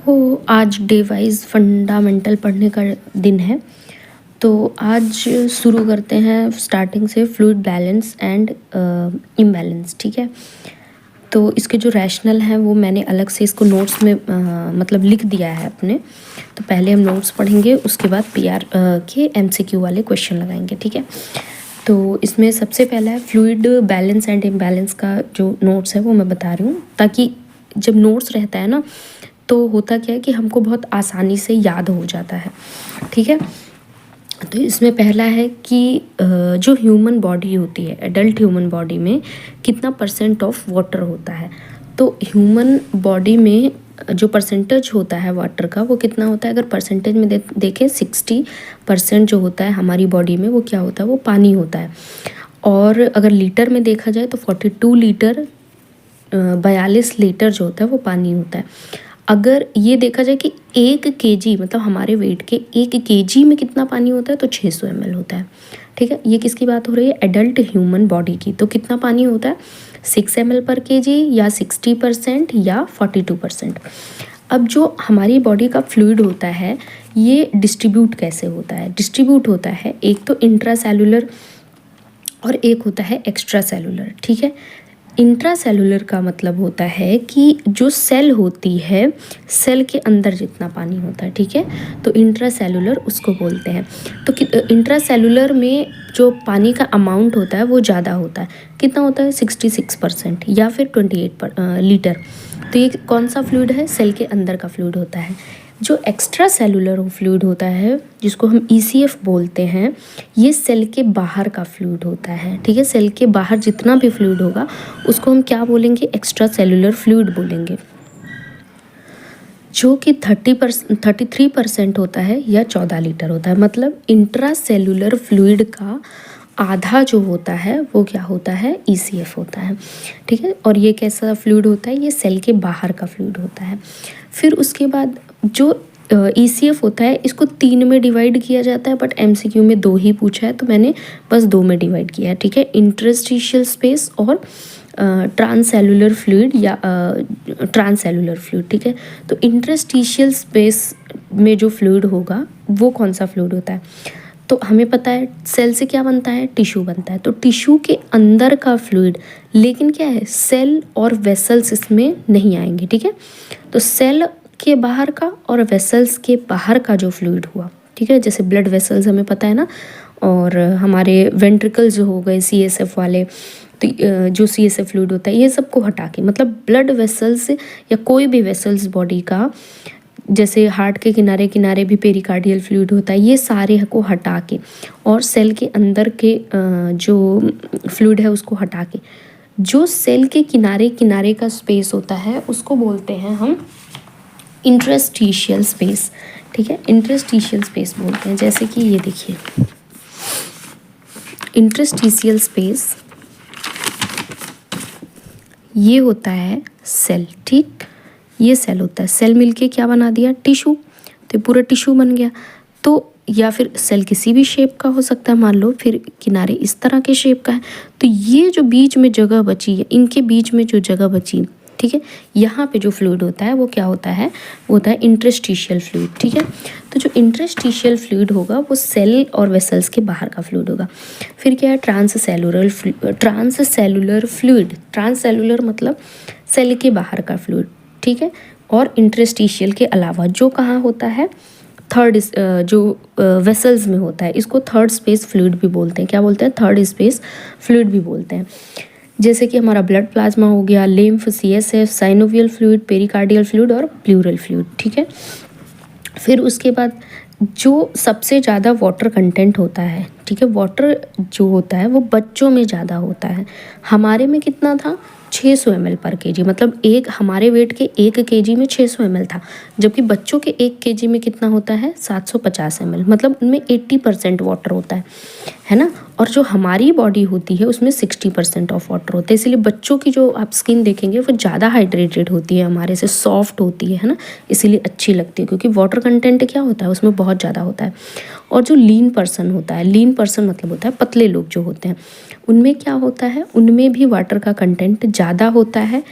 तो आज day wise fundamental पढ़ने का दिन है। तो आज शुरू करते हैं स्टार्टिंग से फ्लूइड बैलेंस एंड इम्बैलेंस। ठीक है, तो इसके जो रैशनल हैं वो मैंने अलग से इसको नोट्स में मतलब लिख दिया है अपने। तो पहले हम नोट्स पढ़ेंगे, उसके बाद पीआर के एमसीक्यू वाले क्वेश्चन लगाएंगे। ठीक है, तो इसमें सबसे पहला है फ्लूइड बैलेंस एंड इम्बैलेंस का जो नोट्स है वो मैं बता रही हूँ, ताकि जब नोट्स रहता है ना तो होता क्या है कि हमको बहुत आसानी से याद हो जाता है। ठीक है, तो इसमें पहला है कि जो ह्यूमन बॉडी होती है, एडल्ट ह्यूमन बॉडी में कितना परसेंट ऑफ वाटर होता है। तो ह्यूमन बॉडी में जो परसेंटेज होता है वाटर का वो कितना होता है। अगर परसेंटेज में देखें 60% जो होता है हमारी बॉडी में वो क्या होता है, वो पानी होता है। और अगर लीटर में देखा जाए तो 42 लीटर 42 लीटर जो होता है वो पानी होता है। अगर ये देखा जाए कि 1 केजी मतलब हमारे वेट के 1 केजी में कितना पानी होता है तो 600 ml होता है। ठीक है, ये किसकी बात हो रही है, एडल्ट ह्यूमन बॉडी की। तो कितना पानी होता है 6 ml पर केजी या 60% या 42%। अब जो हमारी बॉडी का फ्लूइड होता है ये डिस्ट्रीब्यूट कैसे होता है, डिस्ट्रीब्यूट होता है एक तो इंट्रासेलुलर और एक होता है एक्स्ट्रा सेलुलर। ठीक है, इंट्रासेलुलर का मतलब होता है कि जो सेल होती है सेल के अंदर जितना पानी होता है। ठीक है, तो इंट्रासेलुलर उसको बोलते हैं। तो इंट्रासेलुलर में जो पानी का अमाउंट होता है वो ज़्यादा होता है। कितना होता है 66% या फिर 28 लीटर। तो ये कौन सा फ्लूइड है, सेल के अंदर का फ्लूइड होता है। जो एक्स्ट्रा सेलुलर फ्लूइड होता है जिसको हम ECF बोलते हैं, ये सेल के बाहर का फ्लूइड होता है। ठीक है, सेल के बाहर जितना भी फ्लूइड होगा उसको हम क्या बोलेंगे, एक्स्ट्रा सेलुलर फ्लूइड बोलेंगे, जो कि 33% होता है या 14 लीटर होता है। मतलब इंट्रा सेलुलर फ्लूइड का आधा जो होता है वो क्या होता है, ECF होता है। ठीक है, और ये कैसा फ्लूइड होता है, ये सेल के बाहर का फ्लूइड होता है। फिर उसके बाद जो ECF होता है इसको 3 में डिवाइड किया जाता है, बट MCQ में 2 ही पूछा है तो मैंने बस 2 में डिवाइड किया है। ठीक है, इंटरस्टिशियल स्पेस और ट्रांससेलुलर फ्लूइड या ट्रांससेलुलर फ्लूइड। ठीक है, तो इंटरस्टिशियल स्पेस में जो फ्लूइड होगा वो कौन सा फ्लूइड होता है, तो हमें पता है सेल से क्या बनता है, टिश्यू बनता है। तो टिश्यू के अंदर का फ्लूइड, लेकिन क्या है सेल और वेसल्स इसमें नहीं आएंगे। ठीक है, तो सेल के बाहर का और वेसल्स के बाहर का जो फ्लूइड हुआ, ठीक है, जैसे ब्लड वेसल्स हमें पता है ना, और हमारे वेंट्रिकल्स जो हो गए CSF वाले, तो जो CSF फ्लूइड होता है ये सबको हटा के, मतलब ब्लड वेसल्स या कोई भी वेसल्स बॉडी का, जैसे हार्ट के किनारे किनारे भी पेरिकार्डियल फ्लूइड होता है, ये सारे को हटा के और सेल के अंदर के जो फ्लूइड है उसको हटा के जो सेल के किनारे किनारे का स्पेस होता है उसको बोलते हैं हम इंटरस्टिशियल स्पेस। ठीक है, इंटरस्टिशियल स्पेस बोलते हैं। जैसे कि ये देखिए इंटरस्टिशियल स्पेस ये होता है सेल। ठीक, ये सेल होता है, सेल मिलके क्या बना दिया, टिश्यू। तो पूरा टिश्यू बन गया। तो या फिर सेल किसी भी शेप का हो सकता है, मान लो फिर किनारे इस तरह के शेप का है। तो ये जो बीच में जगह बची है, इनके बीच में जो जगह बची, ठीक है, यहाँ पे जो फ्लूइड होता है वो क्या होता है, वो होता है इंटरस्टिशियल फ्लूइड। ठीक है, तो जो इंटरस्टिशियल फ्लूइड होगा वो सेल और वेसल्स के बाहर का फ्लूइड होगा। फिर क्या है ट्रांससेलुलर फ्लूइड। ट्रांससेलुलर मतलब सेल के बाहर का फ्लूइड। ठीक है, और इंटरस्टिशियल के अलावा जो कहाँ होता है, थर्ड जो वेसल्स में होता है, इसको थर्ड स्पेस फ्लूइड भी बोलते हैं। क्या बोलते हैं, थर्ड स्पेस फ्लूइड भी बोलते हैं। जैसे कि हमारा ब्लड प्लाज्मा हो गया, lymph, CSF, synovial fluid, pericardial fluid और प्लूरल फ्लूइड। ठीक है, फिर उसके बाद जो सबसे ज़्यादा वाटर कंटेंट होता है, ठीक है, वाटर जो होता है वो बच्चों में ज़्यादा होता है। हमारे में कितना था 600 ml पर केजी, मतलब एक हमारे वेट के 1 केजी में 600 ml था, जबकि बच्चों के 1 केजी में कितना होता है 750 ml, मतलब उनमें 80% वाटर होता है ना। और जो हमारी बॉडी होती है उसमें 60% ऑफ वाटर होता है। इसलिए बच्चों की जो आप स्किन देखेंगे वो ज़्यादा हाइड्रेटेड होती है, हमारे से सॉफ्ट होती है ना, इसीलिए अच्छी लगती है, क्योंकि वाटर कंटेंट क्या होता है उसमें बहुत ज़्यादा होता है। और जो लीन पर्सन होता है, लीन पर्सन मतलब होता है पतले लोग जो होते हैं, उनमें क्या होता है, उनमें भी वाटर का कंटेंट ज़्यादा होता है।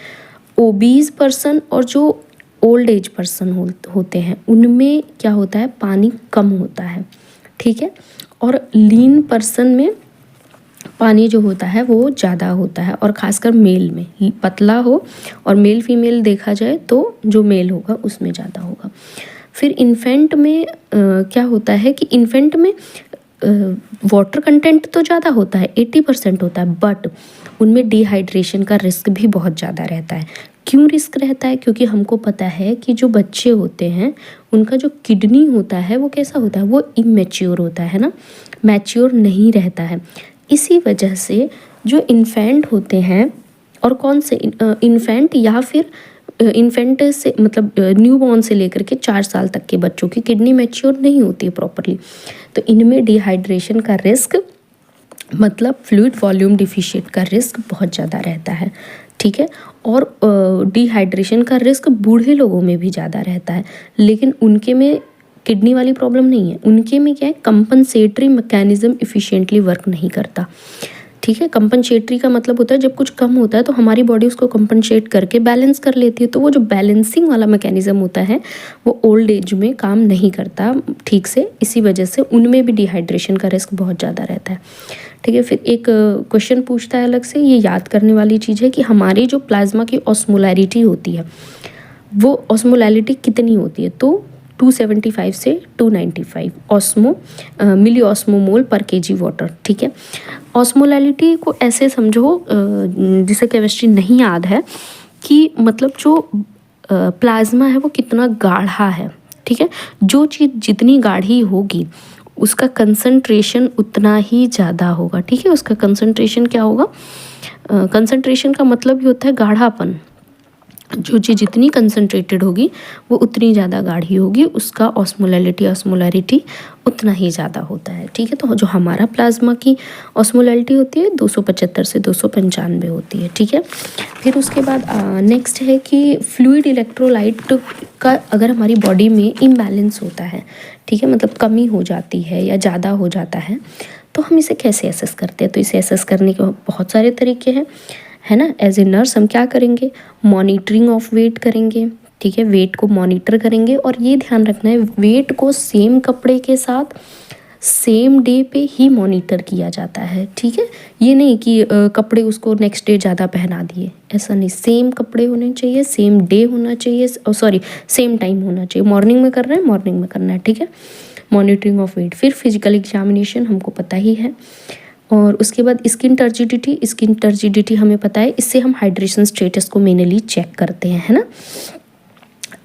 ओबीज पर्सन और जो ओल्ड एज पर्सन होते हैं उनमें क्या होता है, पानी कम होता है, ठीक है। और लीन पर्सन में पानी जो होता है वो ज़्यादा होता है, और ख़ासकर मेल में पतला हो और मेल फीमेल देखा जाए तो जो मेल होगा उसमें ज़्यादा होगा। फिर इन्फेंट में क्या होता है कि इन्फेंट में वाटर कंटेंट तो ज़्यादा होता है, 80% होता है, बट उनमें डिहाइड्रेशन का रिस्क भी बहुत ज़्यादा रहता है। क्यों रिस्क रहता है? क्योंकि हमको पता है कि जो बच्चे होते हैं उनका जो किडनी होता है वो कैसा होता है, वो इमेच्योर होता है ना, मैच्योर नहीं रहता है। इसी वजह से जो इन्फेंट होते हैं, और कौन से इन्फेंट या फिर इन्फेंट से मतलब न्यूबॉर्न से लेकर के 4 साल तक के बच्चों की किडनी मैच्योर नहीं होती है प्रॉपरली, तो इनमें डिहाइड्रेशन का रिस्क मतलब फ्लूइड वॉल्यूम डिफिशिएट का रिस्क बहुत ज़्यादा रहता है, ठीक है। और डिहाइड्रेशन का रिस्क बूढ़े लोगों में भी ज़्यादा रहता है, लेकिन उनके में किडनी वाली प्रॉब्लम नहीं है, उनके में क्या है, कंपनसेटरी मैकेनिज्म इफ़िशिएंटली वर्क नहीं करता, ठीक है। कंपनसेटरी का मतलब होता है जब कुछ कम होता है तो हमारी बॉडी उसको कंपनसेट करके बैलेंस कर लेती है, तो वो जो बैलेंसिंग वाला मैकेनिज्म होता है वो ओल्ड एज में काम नहीं करता ठीक से, इसी वजह से उनमें भी डिहाइड्रेशन का रिस्क बहुत ज़्यादा रहता है, ठीक है। फिर एक क्वेश्चन पूछता है अलग से, ये याद करने वाली चीज़ है कि हमारी जो प्लाज्मा की ऑस्मोलैरिटी होती है वो ऑस्मोलैरिटी कितनी होती है, तो 275 से 295 मिली ऑस्मोमोल पर केजी वाटर, ठीक है। ऑस्मोलैरिटी को ऐसे समझो जिसे केमिस्ट्री नहीं याद है कि मतलब जो प्लाज्मा है वो कितना गाढ़ा है, ठीक है। जो चीज़ जितनी गाढ़ी होगी उसका कंसंट्रेशन उतना ही ज़्यादा होगा, ठीक है। उसका कंसंट्रेशन क्या होगा, कंसंट्रेशन का मतलब ही होता है गाढ़ापन, जो चीज़ जितनी कंसंट्रेटेड होगी वो उतनी ज़्यादा गाढ़ी होगी, उसका ऑस्मोलैरिटी उतना ही ज़्यादा होता है, ठीक है। तो जो हमारा प्लाज्मा की ऑस्मोलैरिटी होती है 275 से 295 होती है, ठीक है। फिर उसके बाद नेक्स्ट है कि फ्लूइड इलेक्ट्रोलाइट का अगर हमारी बॉडी में इम्बैलेंस होता है, ठीक है, मतलब कमी हो जाती है या ज़्यादा हो जाता है, तो हम इसे कैसे एसेस करते हैं, तो इसे एसेस करने के बहुत सारे तरीके हैं, है ना। एज ए नर्स हम क्या करेंगे, मॉनिटरिंग ऑफ वेट करेंगे, ठीक है, वेट को मॉनिटर करेंगे, और ये ध्यान रखना है वेट को सेम कपड़े के साथ सेम डे पे ही मॉनिटर किया जाता है, ठीक है। ये नहीं कि कपड़े उसको नेक्स्ट डे ज़्यादा पहना दिए, ऐसा नहीं, सेम कपड़े होने चाहिए, सेम डे होना चाहिए, सॉरी सेम टाइम होना चाहिए, मॉर्निंग में कर रहे हैं मॉर्निंग में करना है, ठीक है। मॉनिटरिंग ऑफ वेट, फिर फिजिकल एग्जामिनेशन हमको पता ही है, और उसके बाद स्किन टर्जिडिटी हमें पता है, इससे हम हाइड्रेशन स्टेटस को मेनली चेक करते हैं, है ना।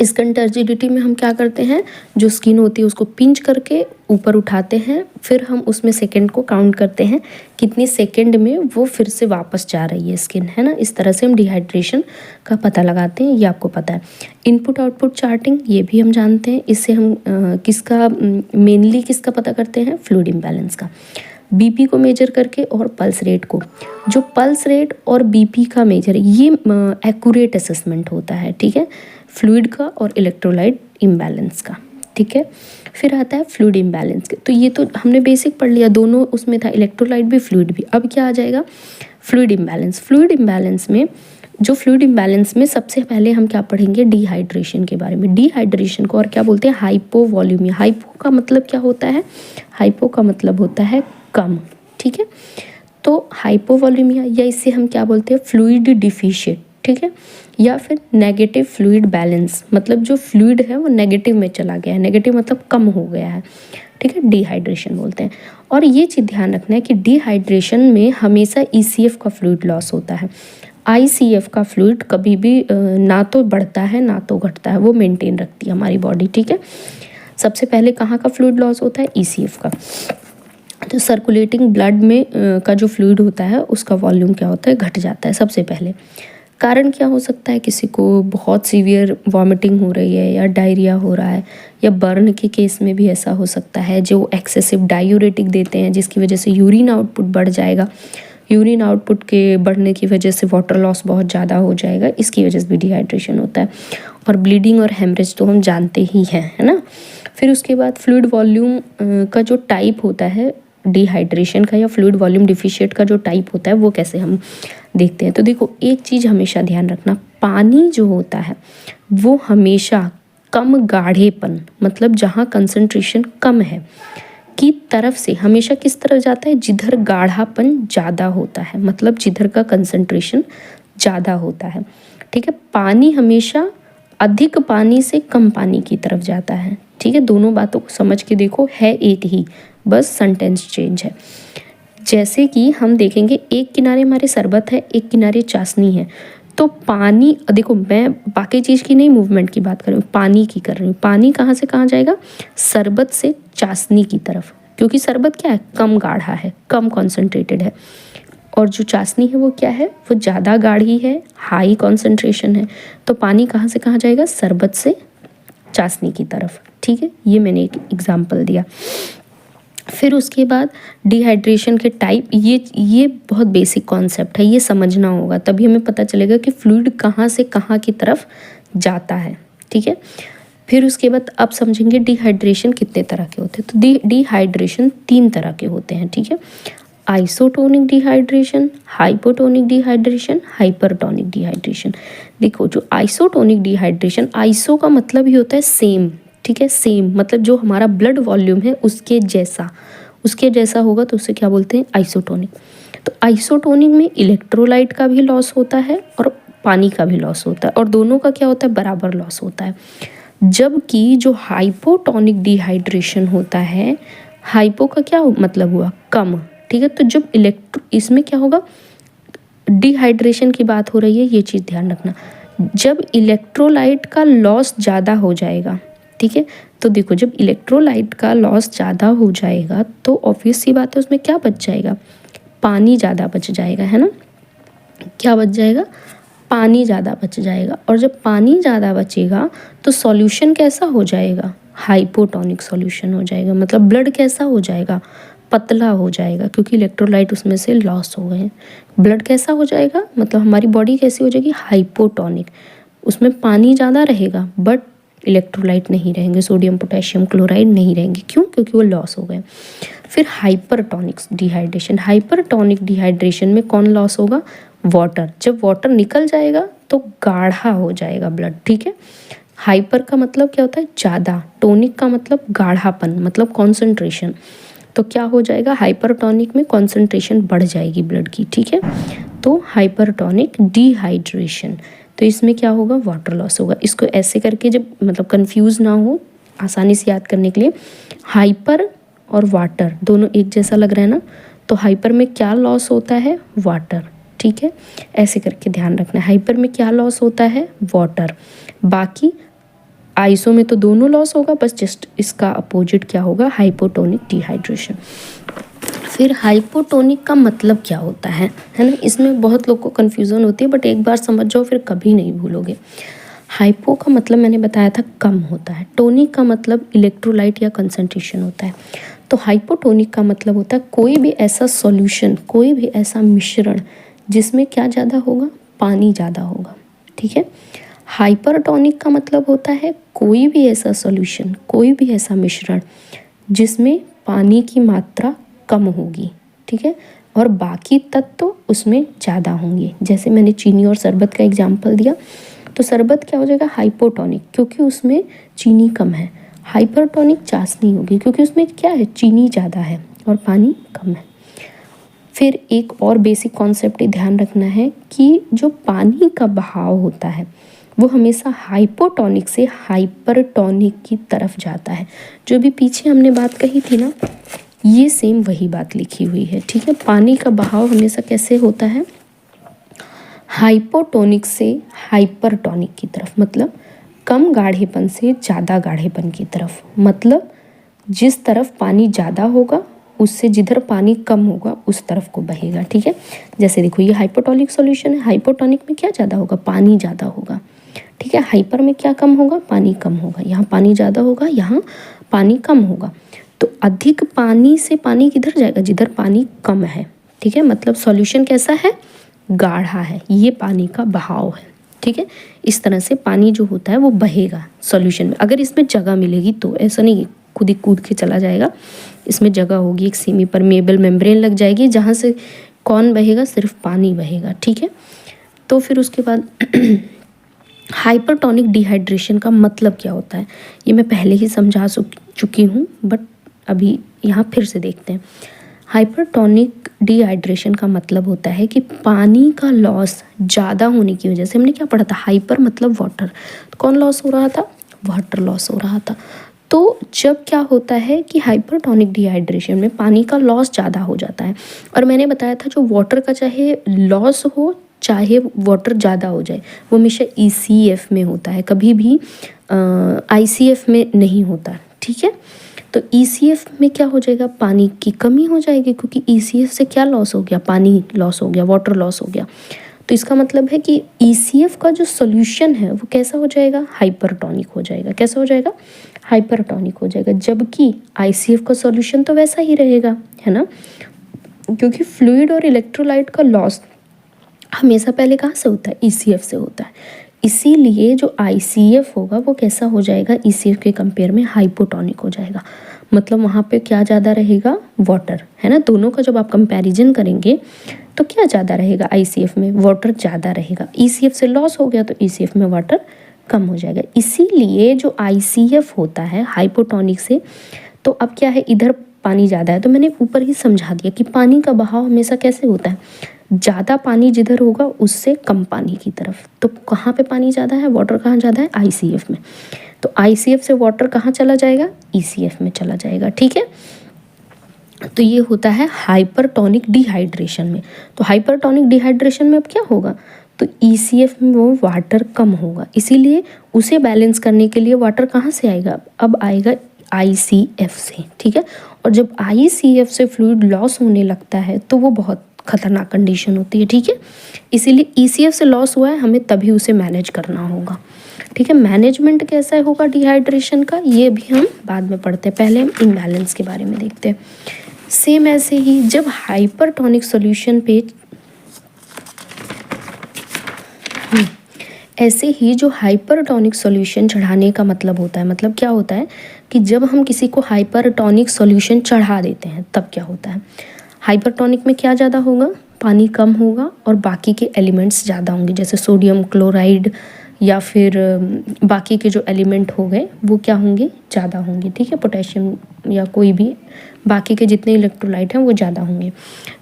स्किन टर्जिडिटी में हम क्या करते हैं, जो स्किन होती है उसको पिंच करके ऊपर उठाते हैं, फिर हम उसमें सेकंड को काउंट करते हैं कितनी सेकंड में वो फिर से वापस जा रही है स्किन, है ना। इस तरह से हम डिहाइड्रेशन का पता लगाते हैं, ये आपको पता है। इनपुट आउटपुट चार्टिंग ये भी हम जानते हैं, इससे हम मेनली किसका पता करते हैं, फ्लूइड इम्बैलेंस का। बीपी को मेजर करके और पल्स रेट को, जो पल्स रेट और बीपी का मेजर ये एक्यूरेट असेसमेंट होता है, ठीक है, फ्लूइड का और इलेक्ट्रोलाइट इम्बैलेंस का, ठीक है। फिर आता है फ्लूइड इम्बैलेंस के, तो ये तो हमने बेसिक पढ़ लिया, दोनों उसमें था, इलेक्ट्रोलाइट भी फ्लूइड भी। अब क्या आ जाएगा, फ्लूइड इम्बैलेंस। फ्लूइड इम्बैलेंस में सबसे पहले हम क्या पढ़ेंगे, डिहाइड्रेशन के बारे में। डिहाइड्रेशन को और क्या बोलते हैं, हाइपोवॉल्यूमिया। हाइपो का मतलब क्या होता है, हाइपो का मतलब होता है कम, ठीक है। तो हाइपोवॉल्यूमिया या इससे हम क्या बोलते हैं, फ्लूइड डिफिशिएट, ठीक है, या फिर नेगेटिव फ्लूइड बैलेंस, मतलब जो फ्लूइड है वो नेगेटिव में चला गया है, नेगेटिव मतलब कम हो गया है, ठीक है, डिहाइड्रेशन बोलते हैं। और ये चीज़ ध्यान रखना है कि डिहाइड्रेशन में हमेशा ईसीएफ का फ्लूइड लॉस होता है, आईसीएफ का फ्लूइड कभी भी ना तो बढ़ता है ना तो घटता है, वो मेंटेन रखती है हमारी बॉडी, ठीक है। सबसे पहले कहाँ का फ्लूइड लॉस होता है, ईसीएफ का। तो सर्कुलेटिंग ब्लड में का जो फ्लूइड होता है उसका वॉल्यूम क्या होता है, घट जाता है सबसे पहले। कारण क्या हो सकता है, किसी को बहुत सीवियर वॉमिटिंग हो रही है या डायरिया हो रहा है, या बर्न के केस में भी ऐसा हो सकता है, जो एक्सेसिव डायूरेटिक देते हैं जिसकी वजह से यूरिन आउटपुट बढ़ जाएगा, यूरिन आउटपुट के बढ़ने की वजह से वाटर लॉस बहुत ज़्यादा हो जाएगा, इसकी वजह से भी डिहाइड्रेशन होता है। और ब्लीडिंग और हेमरेज तो हम जानते ही हैं, है ना। फिर उसके बाद फ्लूइड वॉल्यूम का जो टाइप होता है डिहाइड्रेशन का या फ्लूइड वॉल्यूम डिफिशिएट का जो टाइप होता है वो कैसे हम देखते हैं। तो देखो एक चीज़ हमेशा ध्यान रखना, पानी जो होता है वो हमेशा कम गाढ़ेपन, मतलब जहाँ कंसंट्रेशन कम है की तरफ से हमेशा किस तरफ जाता है, जिधर गाढ़ापन ज़्यादा होता है, मतलब जिधर का कंसंट्रेशन ज़्यादा होता है। ठीक है, पानी हमेशा अधिक पानी से कम पानी की तरफ जाता है। ठीक है, दोनों बातों को समझ के देखो, है एक ही, बस सेंटेंस चेंज है। जैसे कि हम देखेंगे एक किनारे हमारे शरबत है, एक किनारे चाशनी है, तो पानी, देखो मैं बाकी चीज़ की नहीं मूवमेंट की बात कर रही हूँ, पानी की कर रही हूँ। पानी कहाँ से कहाँ जाएगा, शरबत से चाशनी की तरफ, क्योंकि शरबत क्या है, कम गाढ़ा है, कम कॉन्सेंट्रेटेड है, और जो चाशनी है वो क्या है, वो ज़्यादा गाढ़ी है, हाई कॉन्सेंट्रेशन है। तो पानी कहाँ से कहाँ जाएगा, शरबत से चाशनी की तरफ। ठीक है, ये मैंने एक एग्जाम्पल दिया। फिर उसके बाद डिहाइड्रेशन के टाइप, ये बहुत बेसिक कॉन्सेप्ट है, ये समझना होगा तभी हमें पता चलेगा कि फ्लूइड कहाँ से कहाँ की तरफ जाता है। ठीक है, फिर उसके बाद अब समझेंगे डिहाइड्रेशन कितने तरह के होते हैं। तो डिहाइड्रेशन 3 तरह के होते हैं। ठीक है, isotonic dehydration, hypotonic dehydration, hypertonic dehydration. देखो जो आइसोटोनिक डिहाइड्रेशन, आइसो का मतलब ही होता है सेम। ठीक है, सेम मतलब जो हमारा ब्लड वॉल्यूम है उसके जैसा होगा तो उसे क्या बोलते हैं, आइसोटोनिक। तो आइसोटोनिक में इलेक्ट्रोलाइट का भी लॉस होता है और पानी का भी लॉस होता है, और दोनों का क्या होता है, बराबर लॉस होता है। जबकि जो हाइपोटोनिक डिहाइड्रेशन होता है, हाइपो का क्या मतलब हुआ, कम। ठीक है, तो जब इसमें क्या होगा, डिहाइड्रेशन की बात हो रही है, ये चीज़ ध्यान रखना, जब इलेक्ट्रोलाइट का लॉस ज़्यादा हो जाएगा। ठीक है, तो देखो जब इलेक्ट्रोलाइट का लॉस ज़्यादा हो जाएगा तो ऑब्वियस सी बात है उसमें क्या बच जाएगा, पानी ज़्यादा बच जाएगा, है ना। क्या बच जाएगा, पानी ज़्यादा बच जाएगा, और जब पानी ज़्यादा बचेगा तो सॉल्यूशन कैसा हो जाएगा, हाइपोटोनिक सॉल्यूशन हो जाएगा, मतलब ब्लड कैसा हो जाएगा, पतला हो जाएगा, क्योंकि इलेक्ट्रोलाइट उसमें से लॉस हो गए हैं। ब्लड कैसा हो जाएगा, मतलब हमारी बॉडी कैसी हो जाएगी, हाइपोटोनिक, उसमें पानी ज़्यादा रहेगा बट इलेक्ट्रोलाइट नहीं रहेंगे, सोडियम पोटेशियम क्लोराइड नहीं रहेंगे। क्यों, क्योंकि वो लॉस हो गए। फिर हाइपरटोनिक डिहाइड्रेशन, हाइपरटोनिक डिहाइड्रेशन में कौन लॉस होगा, वाटर। जब वाटर निकल जाएगा तो गाढ़ा हो जाएगा ब्लड। ठीक है, हाइपर का मतलब क्या होता है, ज़्यादा, टोनिक का मतलब गाढ़ापन, मतलब कॉन्सेंट्रेशन। तो क्या हो जाएगा, हाइपरटोनिक में कॉन्सेंट्रेशन बढ़ जाएगी ब्लड की। ठीक है, तो हाइपरटोनिक डिहाइड्रेशन, तो इसमें क्या होगा, वाटर लॉस होगा। इसको ऐसे करके जब मतलब कंफ्यूज ना हो, आसानी से याद करने के लिए, हाइपर और वाटर दोनों एक जैसा लग रहा है ना, तो हाइपर में क्या लॉस होता है, वाटर। ठीक है, ऐसे करके ध्यान रखना है, हाइपर में क्या लॉस होता है, वाटर। बाकी आइसो में तो दोनों लॉस होगा, बस जस्ट इसका अपोजिट क्या होगा, हाइपोटोनिक डिहाइड्रेशन। फिर हाइपोटोनिक का मतलब क्या होता है ना, इसमें बहुत लोग को कन्फ्यूज़न होती है, बट एक बार समझ जाओ फिर कभी नहीं भूलोगे। हाइपो का मतलब मैंने बताया था कम होता है, टोनिक का मतलब इलेक्ट्रोलाइट या कंसंट्रेशन होता है। तो हाइपोटोनिक का मतलब होता है कोई भी ऐसा सॉल्यूशन, कोई भी ऐसा मिश्रण जिसमें क्या ज़्यादा होगा, पानी ज़्यादा होगा। ठीक है, हाइपरटोनिक का मतलब होता है कोई भी ऐसा सॉल्यूशन, कोई भी ऐसा मिश्रण जिसमें पानी की मात्रा कम होगी। ठीक है, और बाकी तत्व उसमें ज़्यादा होंगे। जैसे मैंने चीनी और शरबत का एग्जाम्पल दिया, तो शरबत क्या हो जाएगा, हाइपोटोनिक, क्योंकि उसमें चीनी कम है। हाइपरटोनिक चाशनी होगी क्योंकि उसमें क्या है, चीनी ज़्यादा है और पानी कम है। फिर एक और बेसिक कॉन्सेप्ट ध्यान रखना है कि जो पानी का बहाव होता है वो हमेशा हाइपोटोनिक से हाइपरटोनिक की तरफ जाता है। जो भी पीछे हमने बात कही थी ना, ये सेम वही बात लिखी हुई है। ठीक है, पानी का बहाव हमेशा कैसे होता है, हाइपोटोनिक से हाइपरटोनिक की तरफ, मतलब कम गाढ़ेपन से ज़्यादा गाढ़ेपन की तरफ। मतलब जिस तरफ पानी ज़्यादा होगा उससे जिधर पानी कम होगा उस तरफ को बहेगा। ठीक है, जैसे देखो ये हाइपोटोनिक सॉल्यूशन है, हाइपोटोनिक में क्या ज़्यादा होगा, पानी ज़्यादा होगा। ठीक है, हाइपर में क्या कम होगा, पानी कम होगा। यहाँ पानी ज़्यादा होगा, यहाँ पानी कम होगा। तो अधिक पानी से पानी किधर जाएगा, जिधर पानी कम है। ठीक है, मतलब सॉल्यूशन कैसा है, गाढ़ा है, ये पानी का बहाव है। ठीक है, इस तरह से पानी जो होता है वो बहेगा सॉल्यूशन में, अगर इसमें जगह मिलेगी तो, ऐसा नहीं खुद ही कूद के चला जाएगा, इसमें जगह होगी, एक सेमी परमेबल मेम्ब्रेन लग जाएगी जहाँ से कौन बहेगा, सिर्फ पानी बहेगा, ठीक है। तो फिर उसके बाद हाइपरटोनिक डिहाइड्रेशन का मतलब क्या होता है, ये मैं पहले ही समझा चुकी हूँ, बट अभी यहाँ फिर से देखते हैं। हाइपरटोनिक डिहाइड्रेशन का मतलब होता है कि पानी का लॉस ज़्यादा होने की वजह से, हमने क्या पढ़ा था, हाइपर मतलब वाटर, तो कौन लॉस हो रहा था, वाटर लॉस हो रहा था। तो जब क्या होता है कि हाइपरटोनिक डिहाइड्रेशन में पानी का लॉस ज़्यादा हो जाता है, और मैंने बताया था जो वाटर का चाहे लॉस हो चाहे वाटर ज़्यादा हो जाए, वो हमेशा ECF में होता है, कभी भी ICF में नहीं होता, ठीक है। तो ECF में क्या हो जाएगा, पानी की कमी हो जाएगी, क्योंकि ECF से क्या लॉस हो गया, पानी लॉस हो गया, वाटर लॉस हो गया। तो इसका मतलब है कि ECF का जो सोल्यूशन है वो कैसा हो जाएगा, हाइपरटोनिक हो जाएगा। कैसा हो जाएगा, हाइपरटोनिक हो जाएगा, जबकि ICF का सोल्यूशन तो वैसा ही रहेगा, है ना, क्योंकि फ्लूइड और इलेक्ट्रोलाइट का लॉस हमेशा पहले कहाँ से होता है, ECF से होता है। इसीलिए जो ICF होगा वो कैसा हो जाएगा, ECF के कंपेयर में हाइपोटोनिक हो जाएगा। मतलब वहाँ पे क्या ज़्यादा रहेगा, वाटर, है ना। दोनों का जब आप कंपैरिजन करेंगे तो क्या ज़्यादा रहेगा, ICF में वाटर ज़्यादा रहेगा। ECF से लॉस हो गया तो ECF में वाटर कम हो जाएगा। इसीलिए जो ICF होता है हाइपोटोनिक से, तो अब क्या है, इधर पानी ज़्यादा है, तो मैंने ऊपर ही समझा दिया कि पानी का बहाव हमेशा कैसे होता है, ज़्यादा पानी जिधर होगा उससे कम पानी की तरफ। तो कहाँ पे पानी ज़्यादा है, वाटर कहाँ ज़्यादा है, ICF में। तो ICF से वाटर कहाँ चला जाएगा, ECF में चला जाएगा, ठीक है। तो ये होता है हाइपरटोनिक डिहाइड्रेशन में। तो हाइपरटोनिक डिहाइड्रेशन में अब क्या होगा, तो ECF में वो वाटर कम होगा, इसीलिए उसे बैलेंस करने के लिए वाटर कहाँ से आएगा, अब आएगा ICF से, ठीक है। और जब ICF से फ्लूइड लॉस होने लगता है तो वो बहुत खतरनाक कंडीशन होती है, ठीक है। इसीलिए ECF से लॉस हुआ है, हमें तभी उसे मैनेज करना होगा, ठीक है। मैनेजमेंट कैसा होगा डिहाइड्रेशन का, ये भी हम बाद में पढ़ते हैं, पहले हम इम्बैलेंस के बारे में देखते हैं। सेम ऐसे ही जब हाइपरटोनिक सॉल्यूशन पे ऐसे ही जो हाइपरटोनिक सॉल्यूशन चढ़ाने का मतलब होता है, मतलब क्या होता है कि जब हम किसी को हाइपरटोनिक सॉल्यूशन चढ़ा देते हैं तब क्या होता है, हाइपरटोनिक में क्या ज़्यादा होगा, पानी कम होगा और बाकी के एलिमेंट्स ज़्यादा होंगे, जैसे सोडियम क्लोराइड या फिर बाकी के जो एलिमेंट हो गए वो क्या होंगे, ज़्यादा होंगे, ठीक है। पोटेशियम या कोई भी बाकी के जितने इलेक्ट्रोलाइट हैं वो ज़्यादा होंगे।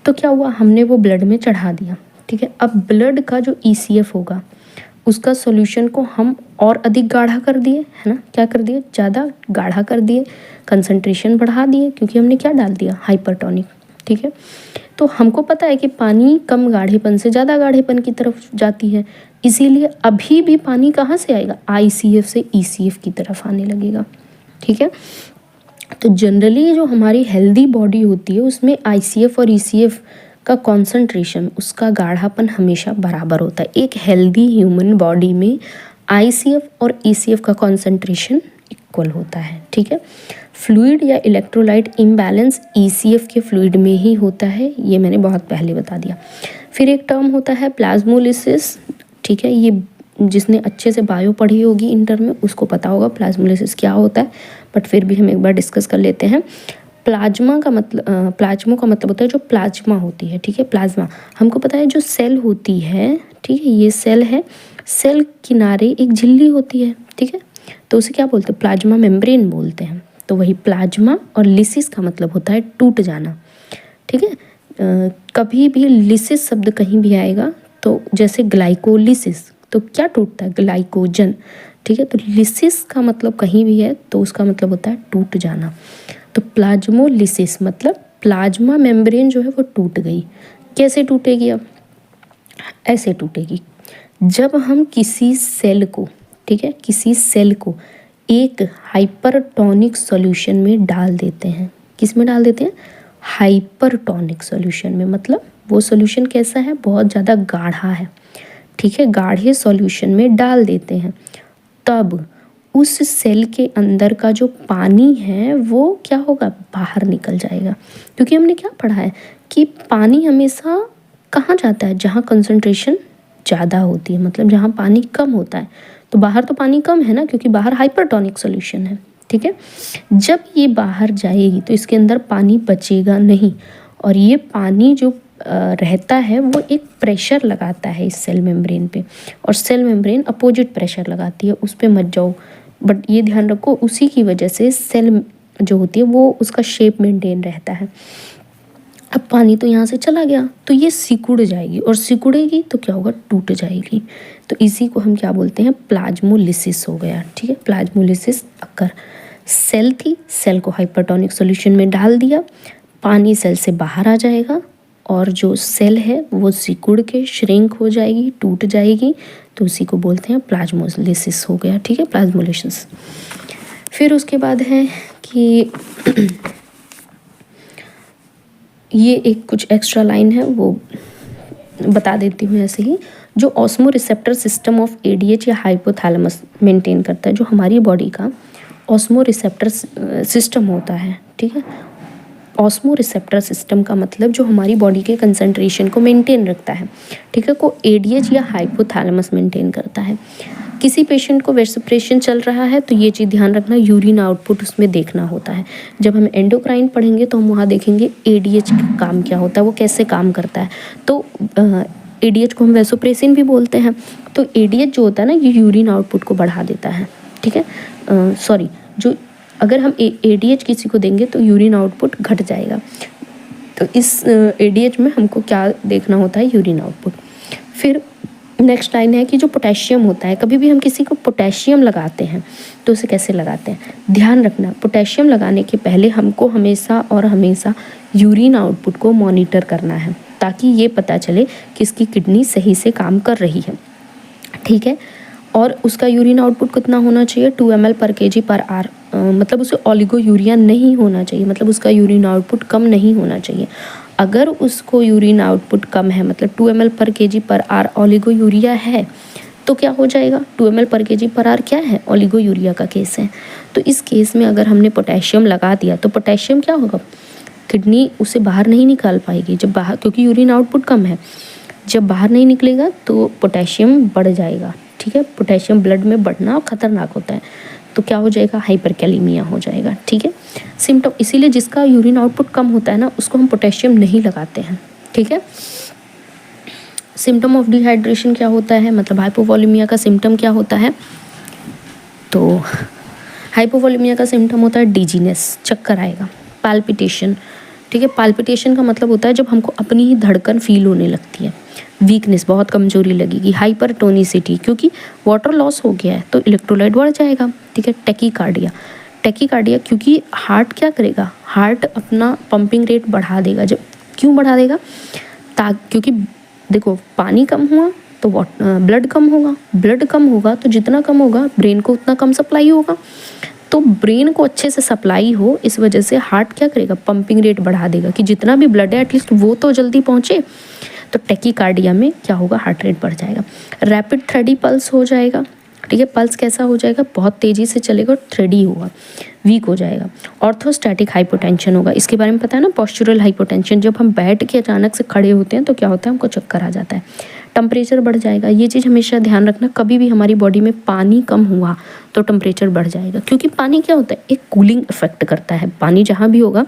तो क्या हुआ, हमने वो ब्लड में चढ़ा दिया, ठीक है। अब ब्लड का जो ECF होगा उसका सॉल्यूशन को हम और अधिक गाढ़ा कर दिए, है ना, क्या कर दिए, ज़्यादा गाढ़ा कर दिए, कंसंट्रेशन बढ़ा दिए, क्योंकि हमने क्या डाल दिया, हाइपरटोनिक, ठीक है। तो हमको पता है कि पानी कम गाढ़ेपन से ज़्यादा गाढ़ेपन की तरफ जाती है, इसीलिए अभी भी पानी कहाँ से आएगा, ICF से ECF की तरफ आने लगेगा, ठीक है। तो जनरली जो हमारी हेल्दी बॉडी होती है उसमें ICF और ECF का कॉन्सेंट्रेशन, उसका गाढ़ापन हमेशा बराबर होता है। एक हेल्दी ह्यूमन बॉडी में ICF और ECF का कॉन्सेंट्रेशन इक्वल होता है, ठीक है। फ्लूइड या इलेक्ट्रोलाइट इम्बैलेंस ECF के फ्लूइड में ही होता है, ये मैंने बहुत पहले बता दिया। फिर एक टर्म होता है प्लाज्मोलिसिस, ठीक है। ये जिसने अच्छे से बायो पढ़ी होगी इंटर में उसको पता होगा प्लाज्मोलिसिस क्या होता है, बट फिर भी हम एक बार डिस्कस कर लेते हैं। प्लाज्मा का मतलब होता है जो प्लाज्मा होती है, ठीक है। प्लाज्मा हमको पता है जो सेल होती है, ठीक है, ये सेल है, सेल किनारे एक झिल्ली होती है, ठीक है, तो उसे क्या बोलते हैं, प्लाज्मा मेम्ब्रेन बोलते हैं। तो वही प्लाज्मा, और लिसिस का मतलब होता है टूट जाना, ठीक है। कभी भी लिसिस शब्द कहीं भी आएगा तो जैसे ग्लाइकोलिसिस, तो क्या टूटता है, ग्लाइकोजन, ठीक है। तो लिसिस का मतलब कहीं भी है तो उसका मतलब होता है टूट जाना। तो प्लाज्मोलिसिस मतलब प्लाज्मा मेम्ब्रेन जो है वो टूट गई। कैसे टूटेगी, अब ऐसे टूटेगी, जब हम किसी सेल को, ठीक है, किसी सेल को एक हाइपरटोनिक सॉल्यूशन में डाल देते हैं। किस में डाल देते हैं, हाइपरटोनिक सॉल्यूशन में। मतलब वो सॉल्यूशन कैसा है, बहुत ज़्यादा गाढ़ा है, ठीक है, गाढ़े सॉल्यूशन में डाल देते हैं, तब उस सेल के अंदर का जो पानी है वो क्या होगा, बाहर निकल जाएगा। क्योंकि हमने क्या पढ़ा है कि पानी हमेशा कहाँ जाता है, जहाँ कंसंट्रेशन ज़्यादा होती है, मतलब जहाँ पानी कम होता है। तो बाहर तो पानी कम है ना, क्योंकि बाहर हाइपरटोनिक सॉल्यूशन है, ठीक है। जब ये बाहर जाएगी तो इसके अंदर पानी बचेगा नहीं, और ये पानी जो रहता है वो एक प्रेशर लगाता है इस सेल मेम्ब्रेन पे, और सेल मेम्ब्रेन अपोजिट प्रेशर लगाती है, उस पे मत जाओ। बट ये ध्यान रखो, उसी की वजह से सेल जो होती है वो उसका शेप मेंटेन रहता है। अब पानी तो यहाँ से चला गया तो ये सिकुड़ जाएगी, और सिकुड़ेगी तो क्या होगा, टूट जाएगी। तो इसी को हम क्या बोलते हैं, प्लाज्मोलिसिस हो गया। ठीक है, प्लाज्मोलिसिस अक्कर। सेल थी, सेल को हाइपरटोनिक सॉल्यूशन में डाल दिया, पानी सेल से बाहर आ जाएगा, और जो सेल है वो सिकुड़ के श्रिंक हो जाएगी, टूट जाएगी, तो उसी को बोलते हैं प्लाज्मोलिसिस हो गया। ठीक है, प्लाज्मोलिसिस। फिर उसके बाद है कि ये एक कुछ एक्स्ट्रा लाइन है वो बता देती हूँ ऐसे ही। जो osmo receptor system of ADH या हाइपोथैलेमस मेंटेन करता है, जो हमारी बॉडी का ऑस्मो रिसेप्टर सिस्टम होता है। ठीक है, ऑस्मो रिसेप्टर सिस्टम का मतलब जो हमारी बॉडी के कंसंट्रेशन को मेंटेन रखता है, ठीक है, को एडीएच या हाइपोथैलेमस मेंटेन करता है। किसी पेशेंट को वेस्पिरेशन चल रहा है तो ये चीज़ ध्यान रखना, यूरिन आउटपुट उसमें देखना होता है। जब हम एंडोक्राइन पढ़ेंगे तो हम वहाँ देखेंगे एडीएच का काम क्या होता है, वो कैसे काम करता है। तो एडीएच को हम वेसोप्रेसिन भी बोलते हैं। तो एडीएच जो होता है ना, ये यूरिन आउटपुट को बढ़ा देता है। ठीक है, सॉरी, जो अगर हम एडीएच किसी को देंगे तो यूरिन आउटपुट घट जाएगा। तो इस एडीएच में हमको क्या देखना होता है, यूरिन आउटपुट। फिर नेक्स्ट लाइन है कि जो पोटेशियम होता है, कभी भी हम किसी को पोटेशियम लगाते हैं तो उसे कैसे लगाते हैं, ध्यान रखना। पोटेशियम लगाने के पहले हमको हमेशा और हमेशा यूरिन आउटपुट को मॉनिटर करना है, ताकि ये पता चले कि इसकी किडनी सही से काम कर रही है। ठीक है, और उसका यूरिन आउटपुट कितना होना चाहिए, 2 ml पर kg पर आर। मतलब उसे ओलिगोयूरिया नहीं होना चाहिए, मतलब उसका यूरिन आउटपुट कम नहीं होना चाहिए। अगर उसको यूरिन आउटपुट कम है, मतलब 2 ml पर kg पर आर ओलिगोयूरिया है, तो क्या हो जाएगा, 2 ml पर kg पर आर क्या है, ओलिगोयूरिया का केस है। तो इस केस में अगर हमने पोटेशियम लगा दिया तो पोटेशियम क्या होगा, किडनी उसे बाहर नहीं निकाल पाएगी। जब बाहर, क्योंकि यूरिन आउटपुट कम है, जब बाहर नहीं निकलेगा तो पोटेशियम बढ़ जाएगा। ठीक है, पोटेशियम ब्लड में बढ़ना खतरनाक होता है, तो क्या हो जाएगा, हाइपरकैलेमिया हो जाएगा। ठीक है, सिम्टम, इसीलिए जिसका यूरिन आउटपुट कम होता है ना, उसको हम पोटेशियम नहीं लगाते हैं। ठीक है, सिम्टम ऑफ डिहाइड्रेशन क्या होता है, मतलब हाइपोवॉलीमिया का सिम्टम क्या होता है, तो हाइपोवॉलीमिया का सिम्टम होता है डिजीनेस, चक्कर आएगा, पाल्पिटेशन। ठीक है, पाल्पिटेशन का मतलब होता है जब हमको अपनी ही धड़कन फील होने लगती है। वीकनेस, बहुत कमजोरी लगेगी। हाइपरटोनिसिटी, क्योंकि वाटर लॉस हो गया है तो इलेक्ट्रोलाइट बढ़ जाएगा। ठीक है, टैकीकार्डिया, टैकीकार्डिया क्योंकि हार्ट क्या करेगा, हार्ट अपना पंपिंग रेट बढ़ा देगा। जब क्यों बढ़ा देगा, क्योंकि देखो पानी कम हुआ तो ब्लड कम होगा, ब्लड कम होगा तो जितना कम होगा ब्रेन को उतना कम सप्लाई होगा। तो ब्रेन को अच्छे से सप्लाई हो, इस वजह से हार्ट क्या करेगा, पंपिंग रेट बढ़ा देगा कि जितना भी ब्लड है एटलीस्ट वो तो जल्दी पहुँचे। तो टैकीकार्डिया में क्या होगा, हार्ट रेट बढ़ जाएगा। रैपिड थ्रेडी पल्स हो जाएगा। ठीक है, पल्स कैसा हो जाएगा, बहुत तेज़ी से चलेगा और थ्रेडी होगा, वीक हो जाएगा। ऑर्थोस्टैटिक हाइपोटेंशन होगा, इसके बारे में पता है ना, पोस्चुरल हाइपोटेंशन, जब हम बैठ के अचानक से खड़े होते हैं तो क्या होता है, हमको चक्कर आ जाता है। टेम्परेचर बढ़ जाएगा, ये चीज़ हमेशा ध्यान रखना, कभी भी हमारी बॉडी में पानी कम हुआ तो टेम्परेचर बढ़ जाएगा, क्योंकि पानी क्या होता है, एक कूलिंग इफेक्ट करता है। पानी जहाँ भी होगा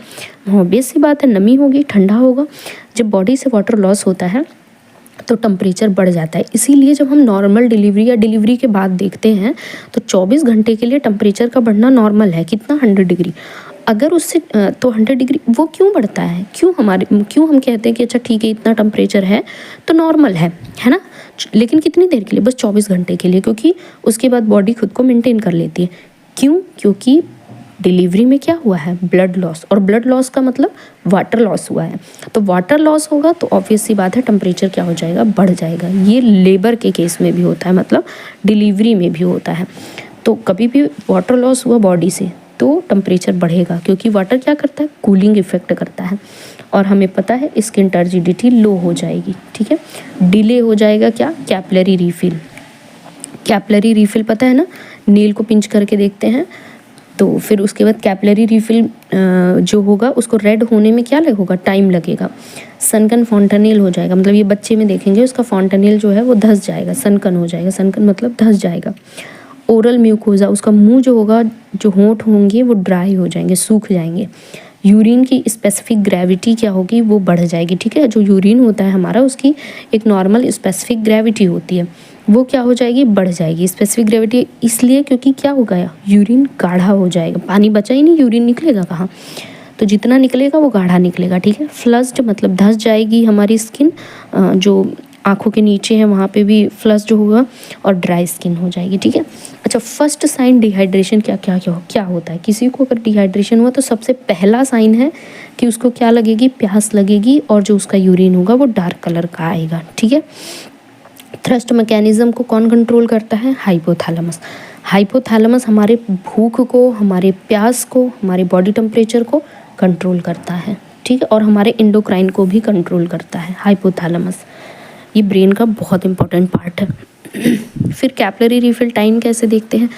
वहाँ ऑब्वियस सी बात है, नमी होगी, ठंडा होगा। जब बॉडी से वाटर लॉस होता है तो टेम्परेचर बढ़ जाता है। इसीलिए जब हम नॉर्मल डिलीवरी या डिलीवरी के बाद देखते हैं तो 24 घंटे के लिए टेम्परेचर का बढ़ना नॉर्मल है, कितना, 100 डिग्री। अगर उससे तो 100 डिग्री वो क्यों बढ़ता है, क्यों हम कहते हैं कि अच्छा ठीक है इतना टेम्परेचर है तो नॉर्मल है ना, लेकिन कितनी देर के लिए, बस 24 घंटे के लिए, क्योंकि उसके बाद बॉडी खुद को मेंटेन कर लेती है। क्यों, क्योंकि डिलीवरी में क्या हुआ है, ब्लड लॉस, और ब्लड लॉस का मतलब वाटर लॉस हुआ है। तो वाटर लॉस होगा तो ऑब्वियस सी बात है टेम्परेचर क्या हो जाएगा, बढ़ जाएगा। ये लेबर के केस में भी होता है, मतलब डिलीवरी में भी होता है। तो कभी भी वाटर लॉस हुआ बॉडी से तो टेम्परेचर बढ़ेगा, क्योंकि वाटर क्या करता है, कूलिंग इफेक्ट करता है। और हमें पता है स्किन टर्जिडिटी लो हो जाएगी। ठीक है, डिले हो जाएगा क्या, कैपिलरी रीफिल। कैपिलरी रीफिल पता है ना, नील को पिंच करके देखते हैं तो फिर उसके बाद कैपिलरी रीफिल जो होगा उसको रेड होने में क्या लगेगा, टाइम लगेगा। सनकन फॉन्टेनेल हो जाएगा, मतलब ये बच्चे में देखेंगे उसका फॉन्टेनेल जो है वो धंस जाएगा, सनकन हो जाएगा, सनकन मतलब धंस जाएगा। ओरल म्यूकोजा, उसका मुंह जो होगा, जो होंठ होंगे वो ड्राई हो जाएंगे, सूख जाएंगे। यूरिन की स्पेसिफिक ग्रेविटी क्या होगी, वो बढ़ जाएगी, ठीक है। जो यूरिन होता है हमारा, उसकी एक नॉर्मल स्पेसिफिक ग्रेविटी होती है, वो क्या हो जाएगी, बढ़ जाएगी। स्पेसिफिक ग्रेविटी इसलिए क्योंकि क्या हो गया, यूरिन गाढ़ा हो जाएगा, पानी बचा ही नहीं, यूरिन निकलेगा कहाँ, तो जितना निकलेगा वो गाढ़ा निकलेगा, ठीक है। फ्लस्ड मतलब धंस जाएगी हमारी स्किन, जो आँखों के नीचे है वहाँ पे भी फ्लस्ड होगा, और ड्राई स्किन हो जाएगी, ठीक है। अच्छा, फर्स्ट साइन डिहाइड्रेशन क्या होता है। किसी को अगर डिहाइड्रेशन हुआ तो सबसे पहला साइन है कि उसको क्या लगेगी, प्यास लगेगी, और जो उसका यूरिन होगा वो डार्क कलर का आएगा, ठीक है। थ्रस्ट मैकेनिज्म को कौन कंट्रोल करता है, हाइपोथैलेमस। हाइपोथैलेमस हमारे भूख को, हमारे प्यास को, हमारे बॉडी टेम्परेचर को कंट्रोल करता है, ठीक है, और हमारे एंडोक्राइन को भी कंट्रोल करता है हाइपोथैलेमस। ये ब्रेन का बहुत इंपॉर्टेंट पार्ट है। फिर कैपिलरी रिफिल टाइम कैसे देखते हैं।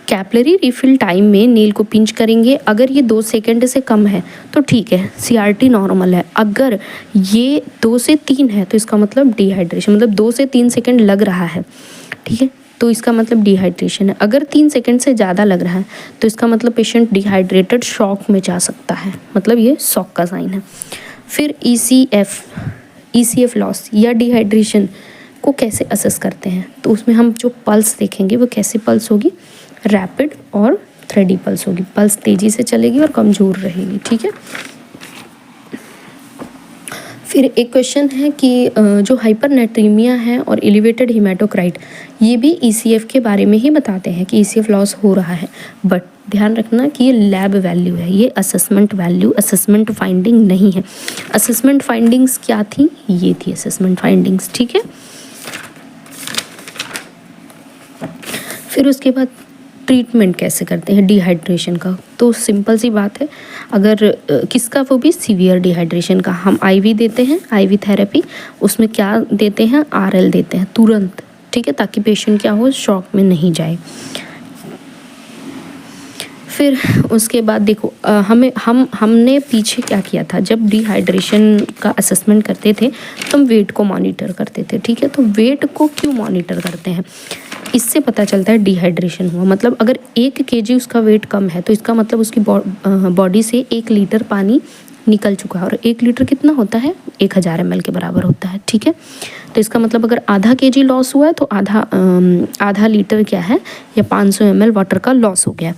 कैपिलरी रिफिल टाइम में नील को पिंच करेंगे, अगर ये 2 सेकंड से कम है तो ठीक है, सीआरटी नॉर्मल है। अगर ये 2 से 3 है तो इसका मतलब डिहाइड्रेशन, मतलब 2 से 3 सेकंड लग रहा है, ठीक है, तो इसका मतलब डिहाइड्रेशन है। अगर 3 सेकंड से ज़्यादा लग रहा है तो इसका मतलब पेशेंट डिहाइड्रेटेड, शॉक में जा सकता है, मतलब ये शॉक का साइन है। फिर ईसीएफ लॉस या डिहाइड्रेशन को कैसे असेस करते हैं, तो उसमें हम जो पल्स देखेंगे वो कैसे पल्स होगी, रैपिड और थ्रेडी पल्स होगी। पल्स तेज़ी से चलेगी और कमज़ोर रहेगी, ठीक है। फिर एक क्वेश्चन है कि जो हाइपरनेट्रीमिया है और एलिवेटेड हीमेटोक्राइट, ये भी ईसीएफ के बारे में ही बताते हैं कि ईसीएफ लॉस हो रहा है, बट ध्यान रखना कि ये लैब वैल्यू है, ये असेसमेंट वैल्यू, असेसमेंट फाइंडिंग नहीं है। असेसमेंट फाइंडिंग्स क्या थी, ये थी असेसमेंट फाइंडिंग्स, ठीक है। फिर उसके बाद ट्रीटमेंट कैसे करते हैं डिहाइड्रेशन का, तो सिंपल सी बात है, अगर किसका, वो भी सीवियर डिहाइड्रेशन का, हम आईवी देते हैं, आईवी थेरेपी, उसमें क्या देते हैं, आरएल देते हैं तुरंत, ठीक है, ताकि पेशेंट क्या हो, शॉक में नहीं जाए। फिर उसके बाद देखो, हमने पीछे क्या किया था, जब डिहाइड्रेशन का असेसमेंट करते थे तो हम वेट को मॉनिटर करते थे, ठीक है। तो वेट को क्यों मॉनिटर करते हैं, इससे पता चलता है डिहाइड्रेशन हुआ, मतलब अगर 1 kg उसका वेट कम है तो इसका मतलब उसकी बॉडी से 1 लीटर पानी निकल चुका है, और 1 लीटर कितना होता है, 1000 ml के बराबर होता है, ठीक है। तो इसका मतलब अगर आधा kg लॉस हुआ है तो आधा लीटर क्या है, या 500 ml वाटर का लॉस हो गया।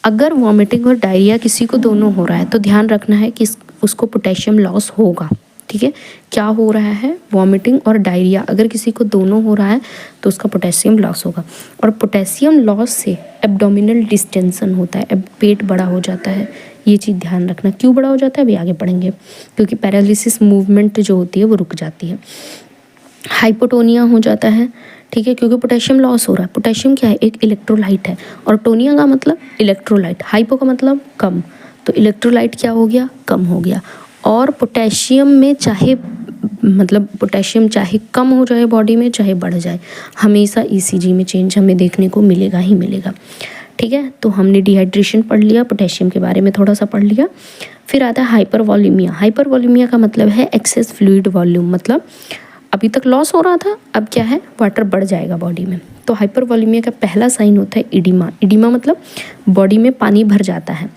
अगर वॉमिटिंग और डायरिया किसी को दोनों हो रहा है तो ध्यान रखना है कि उसको पोटेशियम लॉस होगा, ठीक है। क्या हो रहा है, वॉमिटिंग और डायरिया, अगर किसी को दोनों हो रहा है तो उसका पोटेशियम लॉस होगा। और पोटेशियम लॉस से एब्डोमिनल डिस्टेंशन होता है, पेट बड़ा हो जाता है, ये चीज़ ध्यान रखना। क्यों बड़ा हो जाता है अभी आगे पढ़ेंगे, क्योंकि पैरालिसिस मूवमेंट जो होती है वो रुक जाती है। हाइपोटोनिया हो जाता है, ठीक है, क्योंकि पोटेशियम लॉस हो रहा है। पोटेशियम क्या है, एक इलेक्ट्रोलाइट है, और टोनिया का मतलब इलेक्ट्रोलाइट, हाइपो का मतलब कम, तो इलेक्ट्रोलाइट क्या हो गया, कम हो गया। और पोटेशियम में पोटेशियम चाहे कम हो जाए बॉडी में, चाहे बढ़ जाए, हमेशा ईसीजी में चेंज हमें देखने को मिलेगा ही मिलेगा, ठीक है। तो हमने डिहाइड्रेशन पढ़ लिया, पोटेशियम के बारे में थोड़ा सा पढ़ लिया। फिर आता है हाइपरवॉल्यूमिया। हाइपरवॉल्यूमिया का मतलब है एक्सेस फ्लूइड वॉल्यूम, मतलब अभी तक लॉस हो रहा था, अब क्या है, वाटर बढ़ जाएगा बॉडी में। तो हाइपरवॉल्यूमिया का पहला साइन होता है इडिमा। इडिमा मतलब बॉडी में पानी भर जाता है।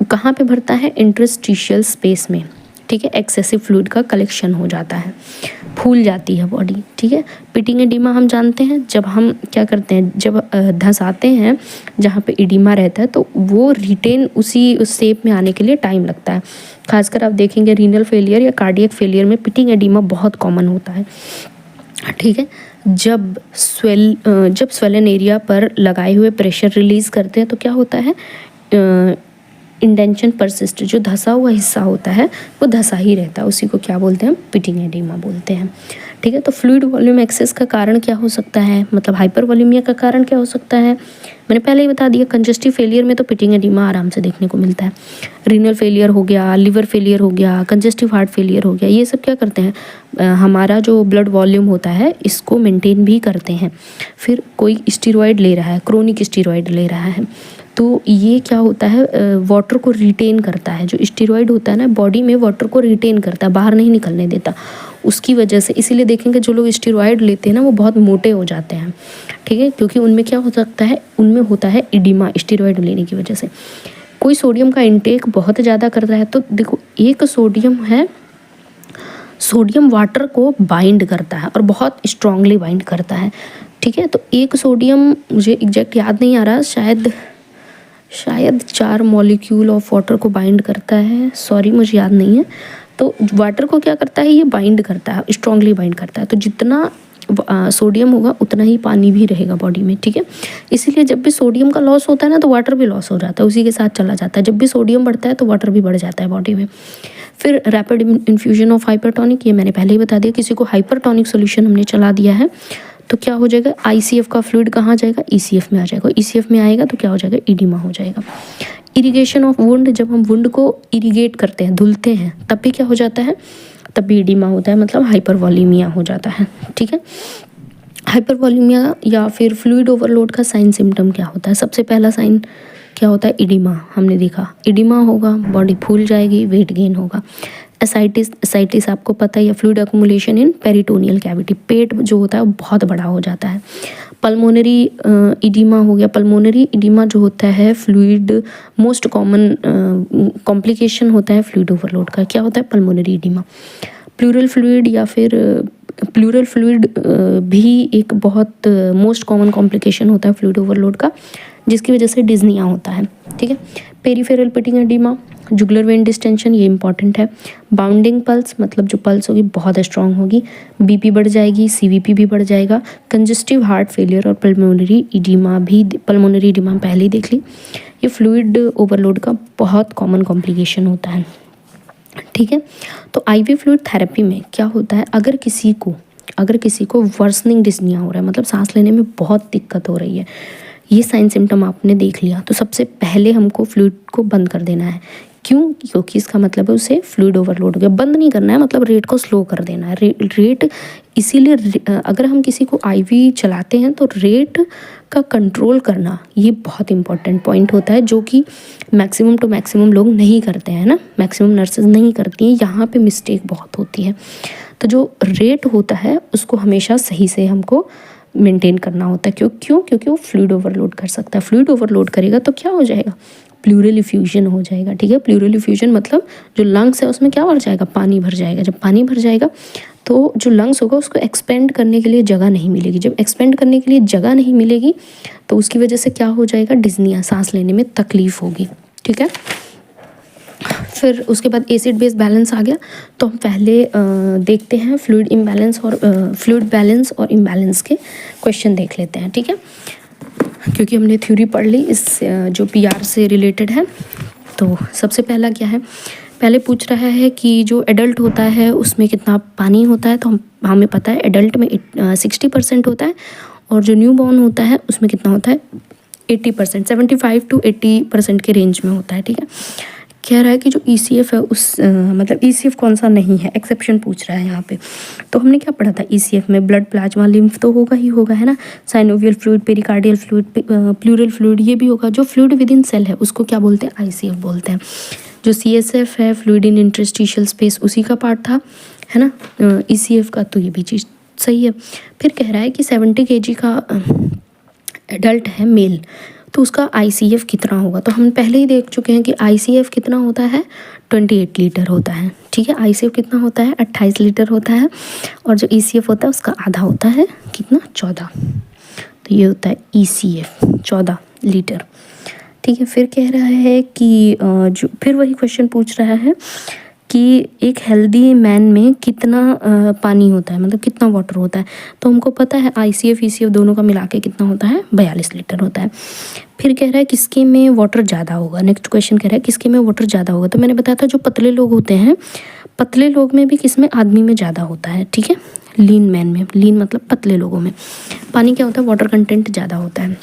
कहाँ पे भरता है, इंटरस्टिशियल स्पेस में, ठीक है, एक्सेसिव फ्लूइड का कलेक्शन हो जाता है, फूल जाती है बॉडी, ठीक है। पिटिंग एडिमा हम जानते हैं, जब हम क्या करते हैं, जब धंसाते हैं जहाँ पे एडिमा रहता है तो वो रिटेन उस शेप में आने के लिए टाइम लगता है। खासकर आप देखेंगे रीनल फेलियर या कार्डियक फेलियर में पिटिंग एडिमा बहुत कॉमन होता है, ठीक है। जब स्वेलन एरिया पर लगाए हुए प्रेशर रिलीज़ करते हैं तो क्या होता है, इंडेंशन परसिस्ट, जो धंसा हुआ हिस्सा होता है वो धंसा ही रहता है, उसी को क्या बोलते हैं, पिटिंग एडिमा बोलते हैं, ठीक है। तो फ्लूइड वॉल्यूम एक्सेस का कारण क्या हो सकता है, मतलब हाइपरवॉल्यूमिया का कारण क्या हो सकता है, मैंने पहले ही बता दिया। कंजस्टिव फेलियर में तो पिटिंग एडिमा आराम से देखने को मिलता है। रीनल फेलियर हो गया, लिवर फेलियर हो गया, कंजस्टिव हार्ट फेलियर हो गया, ये सब क्या करते हैं, हमारा जो ब्लड वॉल्यूम होता है इसको मेंटेन भी करते हैं। फिर कोई स्टीरॉयड ले रहा है, क्रोनिक स्टीरॉयड ले रहा है, तो ये क्या होता है, वाटर को रिटेन करता है। जो स्टीरॉयड होता है ना, बॉडी में वाटर को रिटेन करता है, बाहर नहीं निकलने देता। उसकी वजह से, इसीलिए देखेंगे जो लोग स्टेरॉयड लेते हैं ना वो बहुत मोटे हो जाते हैं, ठीक है, क्योंकि उनमें क्या हो सकता है, उनमें होता है इडिमा स्टेरॉयड लेने की वजह से। कोई सोडियम का इंटेक बहुत ज़्यादा करता है तो देखो, एक सोडियम है, सोडियम वाटर को बाइंड करता है और बहुत स्ट्रांगली बाइंड करता है, ठीक है। तो एक सोडियम, मुझे एग्जैक्ट याद नहीं आ रहा, शायद 4 मॉलिक्यूल ऑफ वाटर को बाइंड करता है, सॉरी मुझे याद नहीं है। तो वाटर को क्या करता है, ये बाइंड करता है, स्ट्रांगली बाइंड करता है। तो जितना सोडियम होगा उतना ही पानी भी रहेगा बॉडी में, ठीक है। इसीलिए जब भी सोडियम का लॉस होता है ना तो वाटर भी लॉस हो जाता है, उसी के साथ चला जाता है। जब भी सोडियम बढ़ता है तो वाटर भी बढ़ जाता है बॉडी में। फिर रैपिड इन्फ्यूजन ऑफ हाइपरटोनिक, ये मैंने पहले ही बता दिया। किसी को हाइपरटोनिक सोल्यूशन हमने चला दिया है तो क्या हो जाएगा, आईसीएफ का फ्लूइड कहाँ जाएगा, ईसीएफ में आ जाएगा। ईसीएफ में आएगा तो क्या हो जाएगा, इडिमा हो जाएगा। इरिगेशन ऑफ वुंड, जब हम वुंड को इरिगेट करते हैं, धुलते हैं, तब भी क्या हो जाता है, तब भी इडिमा होता है, मतलब हाइपरवॉलीमिया हो जाता है, ठीक है। हाइपरवॉलीमिया या फिर फ्लूइड ओवरलोड का साइन सिम्टम क्या होता है, सबसे पहला साइन क्या होता है, इडिमा। हमने देखा इडिमा होगा, बॉडी फूल जाएगी, वेट गेन होगा। एसाइटिस आपको पता है, या फ्लूइड अकुमुलेशन इन पेरिटोनियल कैविटी, पेट जो होता है वो बहुत बड़ा हो जाता है। पल्मोनरी इडिमा हो गया। पल्मोनरी इडिमा जो होता है फ्लूइड, मोस्ट कॉमन कॉम्प्लिकेशन होता है फ्लूइड ओवरलोड का, क्या होता है, पल्मोनरी इडिमा। प्लूरल फ्लूइड या फिर प्लूरल फ्लूइड भी एक बहुत मोस्ट कॉमन कॉम्प्लिकेशन होता है फ्लूइड ओवरलोड का, जिसकी वजह से डिज्निया होता है, ठीक है। Peripheral pitting oedema, jugular vein distension, ये इंपॉर्टेंट है। बाउंडिंग पल्स, मतलब जो पल्स होगी बहुत स्ट्रांग होगी, बीपी बढ़ जाएगी, सीवीपी भी बढ़ जाएगा। कंजेस्टिव हार्ट फेलियर और पल्मोनरी इडिमा भी, पल्मोनरी इडिमा पहले ही देख ली। ये फ्लूइड ओवरलोड का बहुत कॉमन कॉम्प्लिकेशन होता है, ठीक है। तो आईवी फ्लूइड थेरेपी में क्या होता है, अगर किसी को वर्सनिंग डिस्निया हो रहा है, मतलब सांस लेने में बहुत दिक्कत हो रही है, ये साइन सिम्टम आपने देख लिया, तो सबसे पहले हमको फ्लूइड को बंद कर देना है। क्यों, क्योंकि इसका मतलब है उसे फ्लूइड ओवरलोड हो गया। बंद नहीं करना है, मतलब रेट को स्लो कर देना है। रेट इसीलिए अगर हम किसी को आईवी चलाते हैं तो रेट का कंट्रोल करना ये बहुत इंपॉर्टेंट पॉइंट होता है, जो कि मैक्सिमम टू मैक्सिमम लोग नहीं करते हैं ना, मैक्सिमम नर्सेज नहीं करती हैं, यहाँ पे मिस्टेक बहुत होती है। तो जो रेट होता है उसको हमेशा सही से हमको मेंटेन करना होता है। क्योंकि वो फ्लूइड ओवरलोड कर सकता है। फ्लूइड ओवरलोड करेगा तो क्या हो जाएगा, प्लूरल इफ्यूजन हो जाएगा, ठीक है। प्लूरल इफ्यूजन मतलब जो लंग्स है उसमें क्या भर जाएगा, पानी भर जाएगा। जब पानी भर जाएगा तो जो लंग्स होगा उसको एक्सपेंड करने के लिए जगह नहीं मिलेगी। जब एक्सपेंड करने के लिए जगह नहीं मिलेगी तो उसकी वजह से क्या हो जाएगा, डिस्निया, सांस लेने में तकलीफ होगी, ठीक है। फिर उसके बाद एसिड बेस बैलेंस आ गया, तो हम पहले देखते हैं फ्लूइड बैलेंस और इम्बैलेंस के क्वेश्चन देख लेते हैं, ठीक है, क्योंकि हमने थ्योरी पढ़ ली इस जो पीआर से रिलेटेड है। तो सबसे पहला क्या है, पहले पूछ रहा है कि जो एडल्ट होता है उसमें कितना पानी होता है, तो हमें पता है एडल्ट में 60% होता है, और जो न्यू बॉर्न होता है उसमें कितना होता है, 80%, 75 to 80% के रेंज में होता है, ठीक है। कह रहा है कि जो ईसीएफ है मतलब ईसीएफ कौन सा नहीं है, एक्सेप्शन पूछ रहा है यहाँ पे। तो हमने क्या पढ़ा था, ईसीएफ में ब्लड, प्लाज्मा, लिम्फ तो होगा ही होगा, है ना। Synovial fluid, pericardial fluid, pleural fluid, ये भी होगा। जो फ्लूइड विद इन सेल है उसको क्या बोलते हैं, आईसीएफ बोलते हैं। जो सीएसएफ है, फ्लूइड इन इंटरस्टिशियल स्पेस, उसी का पार्ट था, है ना, ईसीएफ का। तो ये भी चीज़ सही है। फिर कह रहा है कि 70 kg का एडल्ट है मेल, तो उसका आईसीएफ कितना होगा। तो हम पहले ही देख चुके हैं कि आईसीएफ कितना होता है, 28 लीटर होता है, ठीक है। आईसीएफ कितना होता है, 28 लीटर होता है, और जो ईसीएफ होता है उसका आधा होता है, कितना, 14। तो ये होता है ईसीएफ 14 लीटर, ठीक है। फिर कह रहा है कि जो फिर वही क्वेश्चन पूछ रहा है कि एक हेल्दी मैन में कितना पानी होता है, मतलब कितना वाटर होता है। तो हमको पता है आईसीएफ ईसीएफ दोनों का मिला के कितना होता है, 42 लीटर होता है। फिर कह रहा है किसके में वाटर ज़्यादा होगा। नेक्स्ट क्वेश्चन कह रहा है किसके में वाटर ज़्यादा होगा। तो मैंने बताया था जो पतले लोग होते हैं, पतले लोग में भी किस में, आदमी में ज़्यादा होता है, ठीक है। लीन मैन में, लीन मतलब पतले लोगों में पानी क्या होता है, वाटर कंटेंट ज़्यादा होता है।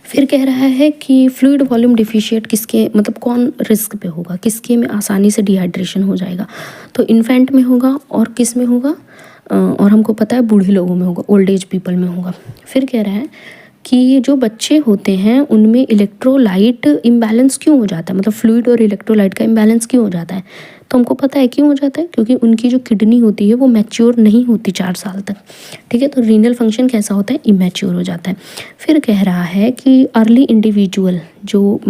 फिर कह रहा है कि फ्लूइड वॉल्यूम डिफिशिएट किसके, मतलब कौन रिस्क पे होगा, किसके में आसानी से डिहाइड्रेशन हो जाएगा। तो इन्फेंट में होगा, और किस में होगा, और हमको पता है बूढ़े लोगों में होगा, ओल्ड एज पीपल में होगा। फिर कह रहा है कि जो बच्चे होते हैं उनमें इलेक्ट्रोलाइट इम्बैलेंस क्यों हो जाता है, मतलब फ्लूइड और इलेक्ट्रोलाइट का इम्बैलेंस क्यों हो जाता है। तो हमको पता है क्यों हो जाता है, क्योंकि उनकी जो किडनी होती है वो मैच्योर नहीं होती 4 साल तक, ठीक है। तो रीनल फंक्शन कैसा होता है, इमैच्योर हो जाता है। फिर कह रहा है कि अर्ली इंडिविजुअल जो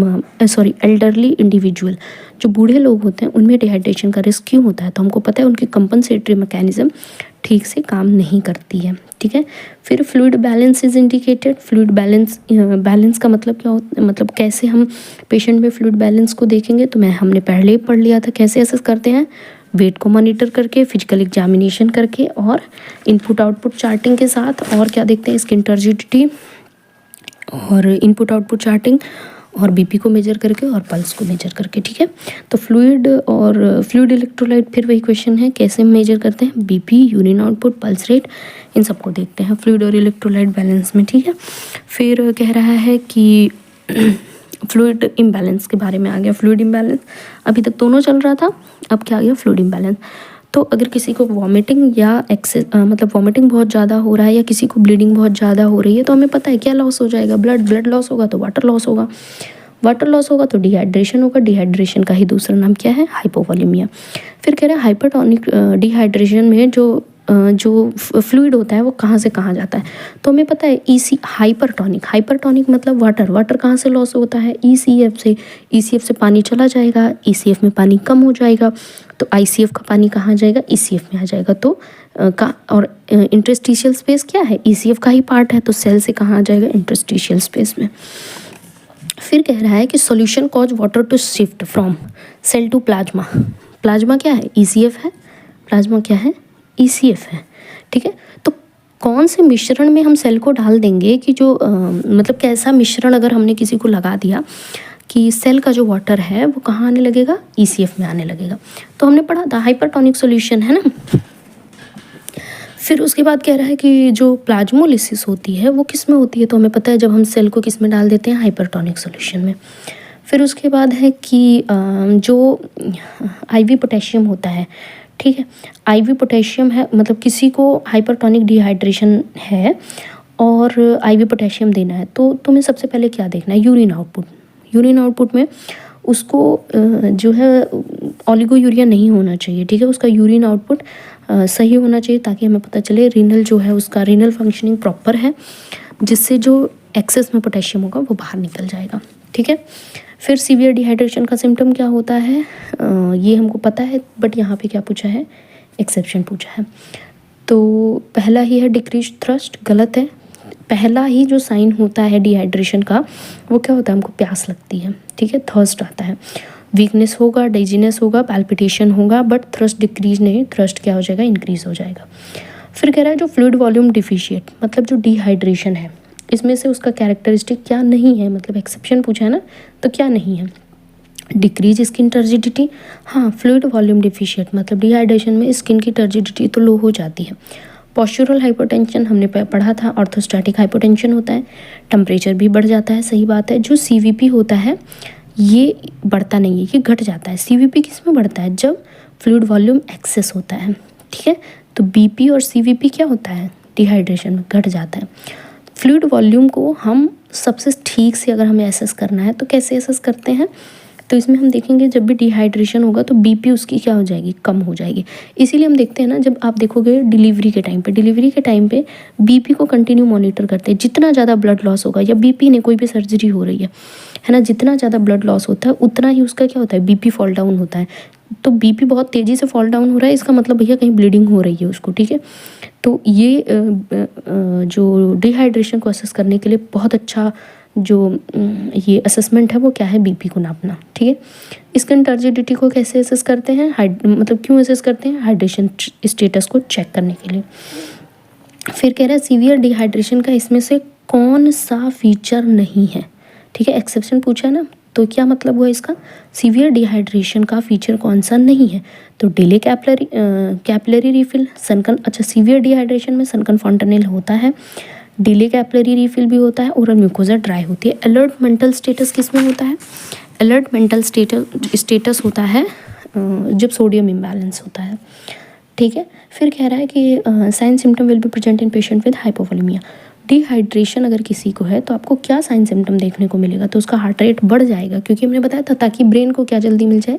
एल्डरली इंडिविजुअल जो बूढ़े लोग होते हैं उनमें डिहाइड्रेशन का रिस्क क्यों होता है, तो हमको पता है उनकी कंपनसेटरी मैकेनिज्म ठीक से काम नहीं करती है, ठीक है। फिर fluid balance is indicated. Fluid balance का मतलब क्या होता है, मतलब कैसे हम पेशेंट में फ्लूइड बैलेंस को देखेंगे, तो हमने पहले ही पढ़ लिया था कैसे असेस करते हैं, वेट को मॉनिटर करके, फिजिकल एग्जामिनेशन करके और इनपुट आउटपुट चार्टिंग के साथ। और क्या देखते हैं, स्किन टर्जिडिटी और इनपुट आउटपुट चार्टिंग और बीपी को मेजर करके और पल्स को मेजर करके, ठीक है। तो फ्लूइड इलेक्ट्रोलाइट, फिर वही क्वेश्चन है कैसे मेजर करते हैं, BP, urine output, pulse rate, इन सबको देखते हैं फ्लूइड और इलेक्ट्रोलाइट बैलेंस में, ठीक है। फिर कह रहा है कि फ्लूइड इम्बैलेंस के बारे में आ गया। फ्लूइड इम्बैलेंस अभी तक दोनों चल रहा था, अब क्या आ गया, फ्लूइड इम्बैलेंस। तो अगर किसी को वॉमिटिंग या मतलब वॉमिटिंग बहुत ज़्यादा हो रहा है या किसी को ब्लीडिंग बहुत ज़्यादा हो रही है, तो हमें पता है क्या लॉस हो जाएगा, ब्लड लॉस होगा तो वाटर लॉस होगा, वाटर लॉस होगा तो डिहाइड्रेशन होगा, डिहाइड्रेशन का ही दूसरा नाम क्या है, हाइपोवोलेमिया। फिर कह रहा है हाइपरटोनिक डिहाइड्रेशन में जो फ्लूइड होता है वो कहाँ से कहाँ जाता है, तो हमें पता है हाइपरटोनिक मतलब वाटर कहाँ से लॉस होता है, ईसीएफ से पानी चला जाएगा, ईसीएफ में पानी कम हो जाएगा, तो आईसीएफ का पानी कहाँ जाएगा, ईसीएफ में आ जाएगा। तो और इंटरस्टिशियल स्पेस क्या है, ईसीएफ का ही पार्ट है, तो सेल से कहाँ आ जाएगा, इंटरस्टिशियल स्पेस में। फिर कह रहा है कि solution cause water to shift from cell to plasma. Plasma क्या है, ईसीएफ है, प्लाज्मा क्या है, ईसीएफ है, ठीक है। तो कौन से मिश्रण में हम सेल को डाल देंगे कि जो मतलब कैसा मिश्रण अगर हमने किसी को लगा दिया कि सेल का जो वाटर है वो कहाँ आने लगेगा, ईसीएफ में आने लगेगा। तो हमने पढ़ा था हाइपरटोनिक सॉल्यूशन है ना। फिर उसके बाद कह रहा है कि जो प्लाज्मोलिसिस होती है वो किस में होती है, तो हमें पता है जब हम सेल को किस में डाल देते हैं, हाइपरटोनिक सॉल्यूशन में। फिर उसके बाद है कि जो आईवी पोटेशियम होता है, ठीक है, आईवी पोटेशियम है, मतलब किसी को हाइपरटोनिक डिहाइड्रेशन है और आईवी पोटेशियम देना है, तो तुम्हें सबसे पहले क्या देखना है, यूरिन आउटपुट में उसको जो है ओलिगोयूरिया नहीं होना चाहिए, ठीक है, उसका यूरिन आउटपुट सही होना चाहिए ताकि हमें पता चले रीनल जो है उसका रीनल फंक्शनिंग प्रॉपर है, जिससे जो एक्सेस में पोटेशियम होगा वो बाहर निकल जाएगा, ठीक है। फिर सीवियर डिहाइड्रेशन का सिम्टम क्या होता है, ये हमको पता है, बट यहाँ पे क्या पूछा है, एक्सेप्शन पूछा है। तो पहला ही है डिक्रीज थ्रस्ट, गलत है। पहला ही जो साइन होता है डिहाइड्रेशन का वो क्या होता है, हमको प्यास लगती है, ठीक है, थर्स्ट आता है। वीकनेस होगा, डिजीनेस होगा, पैल्पिटेशन होगा, बट थ्रस्ट डिक्रीज नहीं, थ्रस्ट क्या हो जाएगा, इंक्रीज हो जाएगा। फिर कह रहा है जो फ्लूइड वॉल्यूम डिफिशिएट, मतलब जो डिहाइड्रेशन है इसमें से उसका कैरेक्टरिस्टिक क्या नहीं है, मतलब एक्सेप्शन पूछा है ना, तो क्या नहीं है, डिक्रीज स्किन टर्जिडिटी। हाँ, फ्लूइड वॉल्यूम डिफिशिएट मतलब डिहाइड्रेशन में स्किन की टर्जिडिटी तो लो हो जाती है। पोस्चुरल हाइपोटेंशन हमने पढ़ा था, ऑर्थोस्टैटिक हाइपोटेंशन होता है, टेम्परेचर भी बढ़ जाता है, सही बात है। जो सीवीपी होता है ये बढ़ता नहीं है, ये घट जाता है। सीवीपी किस में बढ़ता है, जब फ्लूइड वॉल्यूम एक्सेस होता है, ठीक है। तो बीपी और सीवीपी क्या होता है, डिहाइड्रेशन में घट जाता है। फ्लूइड वॉल्यूम को हम सबसे ठीक से अगर हमें एसेस करना है तो कैसे एसेस करते हैं, तो इसमें हम देखेंगे जब भी डिहाइड्रेशन होगा तो बीपी उसकी क्या हो जाएगी, कम हो जाएगी। इसीलिए हम देखते हैं ना, जब आप देखोगे डिलीवरी के टाइम पे बीपी को कंटिन्यू मॉनिटर करते हैं। जितना ज़्यादा ब्लड लॉस होगा या बीपी ने कोई भी सर्जरी हो रही है ना, जितना ज़्यादा ब्लड लॉस होता है उतना ही उसका क्या होता है, बीपी फॉल डाउन होता है। तो बीपी बहुत तेज़ी से फॉल डाउन हो रहा है, इसका मतलब भैया कहीं ब्लीडिंग हो रही है उसको, ठीक है। तो ये जो डिहाइड्रेशन को असेस करने के लिए बहुत अच्छा जो ये असेसमेंट है वो क्या है, बीपी को नापना, ठीक है। स्किन टर्जिडिटी को कैसे असेस करते हैं, मतलब क्यों असेस करते हैं, हाइड्रेशन स्टेटस को चेक करने के लिए। फिर कह रहा है सीवियर डिहाइड्रेशन का इसमें से कौन सा फीचर नहीं है, ठीक है, एक्सेप्शन पूछा है ना, तो क्या मतलब हुआ इसका, सीवियर डिहाइड्रेशन का फीचर कौन सा नहीं है, तो डिले कैपिलरी रिफिल, अच्छा सीवियर डिहाइड्रेशन में सनकन फॉन्टेनेल होता है, डिले कैपिलरी रिफिल भी होता है, ओरल म्यूकोजा ड्राई होती है। अलर्ट मेंटल स्टेटस किस में होता है, अलर्ट मेंटल स्टेटस होता है जब सोडियम इम्बैलेंस होता है, ठीक है। फिर कह रहा है कि sign symptom will be present in patient with hypovolemia. Dehydration अगर किसी को है तो आपको क्या साइन सिम्टम देखने को मिलेगा, तो उसका हार्ट रेट बढ़ जाएगा, क्योंकि हमने बताया था ताकि ब्रेन को क्या जल्दी मिल जाए,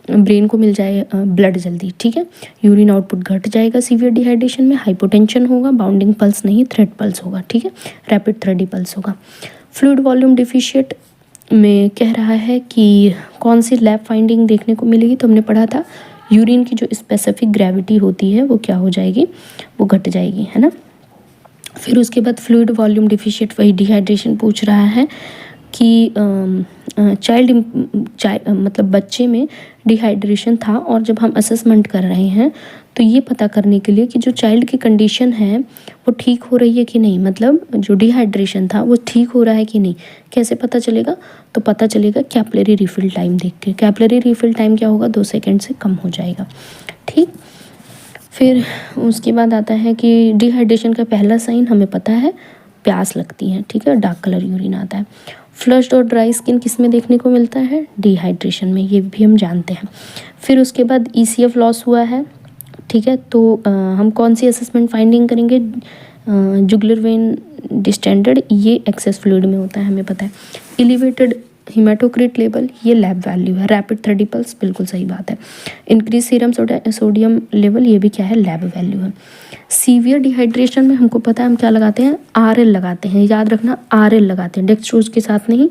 ब्रेन को मिल जाए ब्लड जल्दी, ठीक है। यूरिन आउटपुट घट जाएगा सीवियर डिहाइड्रेशन में, हाइपोटेंशन होगा, बाउंडिंग पल्स नहीं थ्रेड पल्स होगा, ठीक है, रैपिड थ्रेडी पल्स होगा। फ्लूइड वॉल्यूम डिफिशिएट में कह रहा है कि कौन सी लैब फाइंडिंग देखने को मिलेगी, तो हमने पढ़ा था यूरिन की जो स्पेसिफिक ग्रेविटी होती है वो क्या हो जाएगी, वो घट जाएगी, है ना। फिर उसके बाद फ्लूइड वॉल्यूम डिफिशिएट वही डिहाइड्रेशन पूछ रहा है कि मतलब बच्चे में डिहाइड्रेशन था, और जब हम असेसमेंट कर रहे हैं तो ये पता करने के लिए कि जो चाइल्ड की कंडीशन है वो ठीक हो रही है कि नहीं, मतलब जो डिहाइड्रेशन था वो ठीक हो रहा है कि नहीं, कैसे पता चलेगा, तो पता चलेगा कैपिलरी रिफिल टाइम देख के। कैपिलरी रिफिल टाइम क्या होगा, 2 सेकेंड से कम हो जाएगा, ठीक। फिर उसके बाद आता है कि डिहाइड्रेशन का पहला साइन हमें पता है, प्यास लगती है, ठीक है, डार्क कलर यूरिन आता है। फ्लश्ड और ड्राई स्किन किस में देखने को मिलता है, डिहाइड्रेशन में, ये भी हम जानते हैं। फिर उसके बाद ECF लॉस हुआ है, ठीक है, तो हम कौन सी असेसमेंट फाइंडिंग करेंगे, जुगुलर वेन डिस्टेंडेड, ये एक्सेस फ्लूइड में होता है, हमें पता है। एलिवेटेड हिमेटोक्रिट लेवल, ये लैब वैल्यू है। रैपिड थ्रेडी पल्स, बिल्कुल सही बात है। इंक्रीज सीरम सोडियम लेवल, ये भी क्या है, लैब वैल्यू है। सीवियर डिहाइड्रेशन में हमको पता है हम क्या लगाते हैं, RL लगाते हैं, याद रखना RL लगाते हैं, डेक्सट्रोज के साथ नहीं,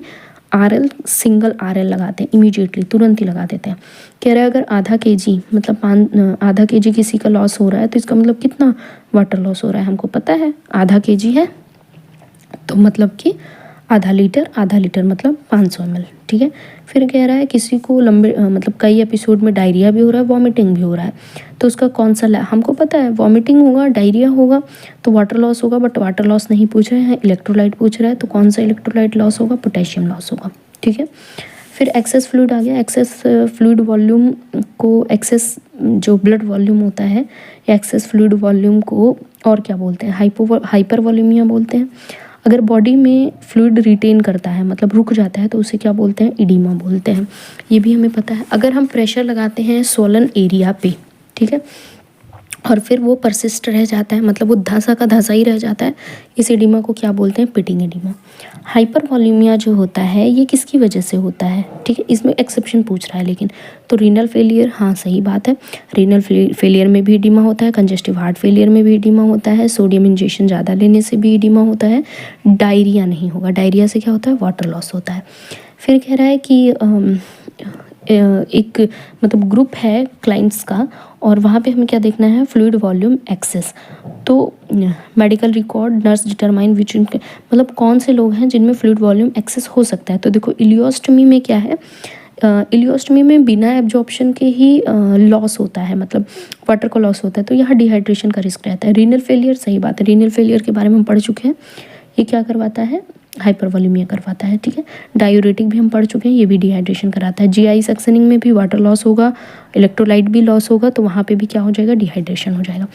RL, सिंगल RL लगाते हैं, इमीडिएटली तुरंत ही लगा देते हैं। कह रहे हैं अगर आधा kg मतलब आधा kg किसी का लॉस हो रहा है तो इसका मतलब कितना वाटर लॉस हो रहा है, हमको पता है आधा kg है तो मतलब कि आधा लीटर मतलब 500 ml, ठीक है। फिर कह रहा है किसी को लंबे मतलब कई एपिसोड में डायरिया भी हो रहा है, वॉमिटिंग भी हो रहा है, तो उसका कौन सा हमको पता है वॉमिटिंग होगा, डायरिया होगा तो वाटर लॉस होगा, बट वाटर लॉस नहीं पूछ रहे हैं, इलेक्ट्रोलाइट पूछ रहा है, तो कौन सा इलेक्ट्रोलाइट लॉस होगा, पोटेशियम लॉस होगा, ठीक है। फिर एक्सेस फ्लूइड आ गया। एक्सेस फ्लूइड वॉल्यूम को, एक्सेस जो ब्लड वॉल्यूम होता है या एक्सेस फ्लूइड वॉल्यूम को और क्या बोलते हैं, हाइपर वॉल्यूमिया बोलते हैं। अगर बॉडी में फ्लूइड रिटेन करता है मतलब रुक जाता है तो उसे क्या बोलते हैं, इडीमा बोलते हैं, ये भी हमें पता है। अगर हम प्रेशर लगाते हैं सोलन एरिया पे, ठीक है, और फिर वो परसिस्ट रह जाता है मतलब वो धंसा का धंसा ही रह जाता है, इस एडिमा को क्या बोलते हैं, पिटिंग एडिमा। हाइपर वॉल्यूमिया जो होता है ये किसकी वजह से होता है, ठीक है, इसमें एक्सेप्शन पूछ रहा है लेकिन, तो रीनल फेलियर, हाँ सही बात है, रीनल फेलियर में भी एडिमा होता है, कंजेस्टिव हार्ट फेलियर में भी एडिमा होता है, सोडियम इंजेक्शन ज़्यादा लेने से भी एडिमा होता है, डायरिया नहीं होगा, डायरिया से क्या होता है, वाटर लॉस होता है। फिर कह रहा है कि एक मतलब ग्रुप है क्लाइंट्स का और वहाँ पे हमें क्या देखना है, फ्लूइड वॉल्यूम एक्सेस। तो medical record nurse determine which मतलब कौन से लोग हैं जिनमें फ्लूइड वॉल्यूम एक्सेस हो सकता है। तो देखो इलियोस्टमी में क्या है, इलियोस्टमी में बिना एब्जॉर्प्शन के ही लॉस होता है, मतलब वाटर का लॉस होता है, तो यहाँ डिहाइड्रेशन का रिस्क रहता है। रीनल फेलियर, सही बात है, रीनल फेलियर के बारे में हम पढ़ चुके हैं, ये क्या करवाता है, हाइपरवॉल्यूमिया करवाता है, ठीक है। डायूरेटिक भी हम पढ़ चुके हैं, ये भी डिहाइड्रेशन कराता है। जीआई सक्शनिंग में भी वाटर लॉस होगा, इलेक्ट्रोलाइट भी लॉस होगा, तो वहाँ पे भी क्या हो जाएगा, डिहाइड्रेशन हो जाएगा।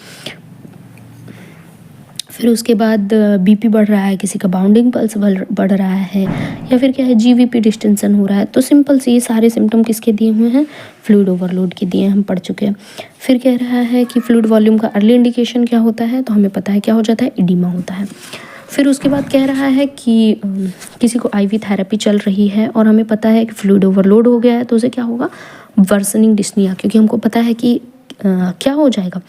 फिर उसके बाद बीपी बढ़ रहा है, किसी का बाउंडिंग पल्स बढ़ रहा है, या फिर क्या है, जीवीपी डिस्टेंशन हो रहा है, तो सिंपल से ये सारे सिम्टम किसके दिए हुए हैं, फ्लूइड ओवरलोड के दिए, हम पढ़ चुके हैं। फिर कह रहा है कि फ्लूइड वॉल्यूम का अर्ली इंडिकेशन क्या होता है, तो हमें पता है क्या हो जाता है, एडिमा होता है। फिर उसके बाद कह रहा है कि किसी को आईवी थेरेपी चल रही है और हमें पता है कि फ्लूइड ओवरलोड हो गया है, तो उसे क्या होगा, वर्सनिंग डिस्निया, क्योंकि हमको पता है कि क्या हो जाएगा,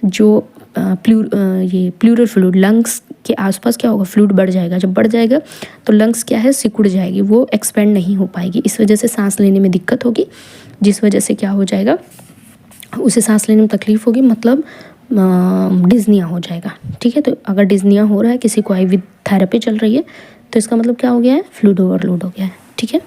जो ये प्लूरल फ्लूइड लंग्स के आसपास क्या होगा, फ्लूइड बढ़ जाएगा, जब बढ़ जाएगा तो लंग्स क्या है, सिकुड़ जाएगी, वो एक्सपेंड नहीं हो पाएगी, इस वजह से सांस लेने में दिक्कत होगी, जिस वजह से क्या हो जाएगा, उसे सांस लेने में तकलीफ होगी, मतलब डिज़निया हो जाएगा, ठीक है। तो अगर डिज़निया हो रहा है, किसी को आईवी थेरेपी चल रही है, तो इसका मतलब क्या हो गया है, फ्लूइड ओवरलोड हो गया है, ठीक है।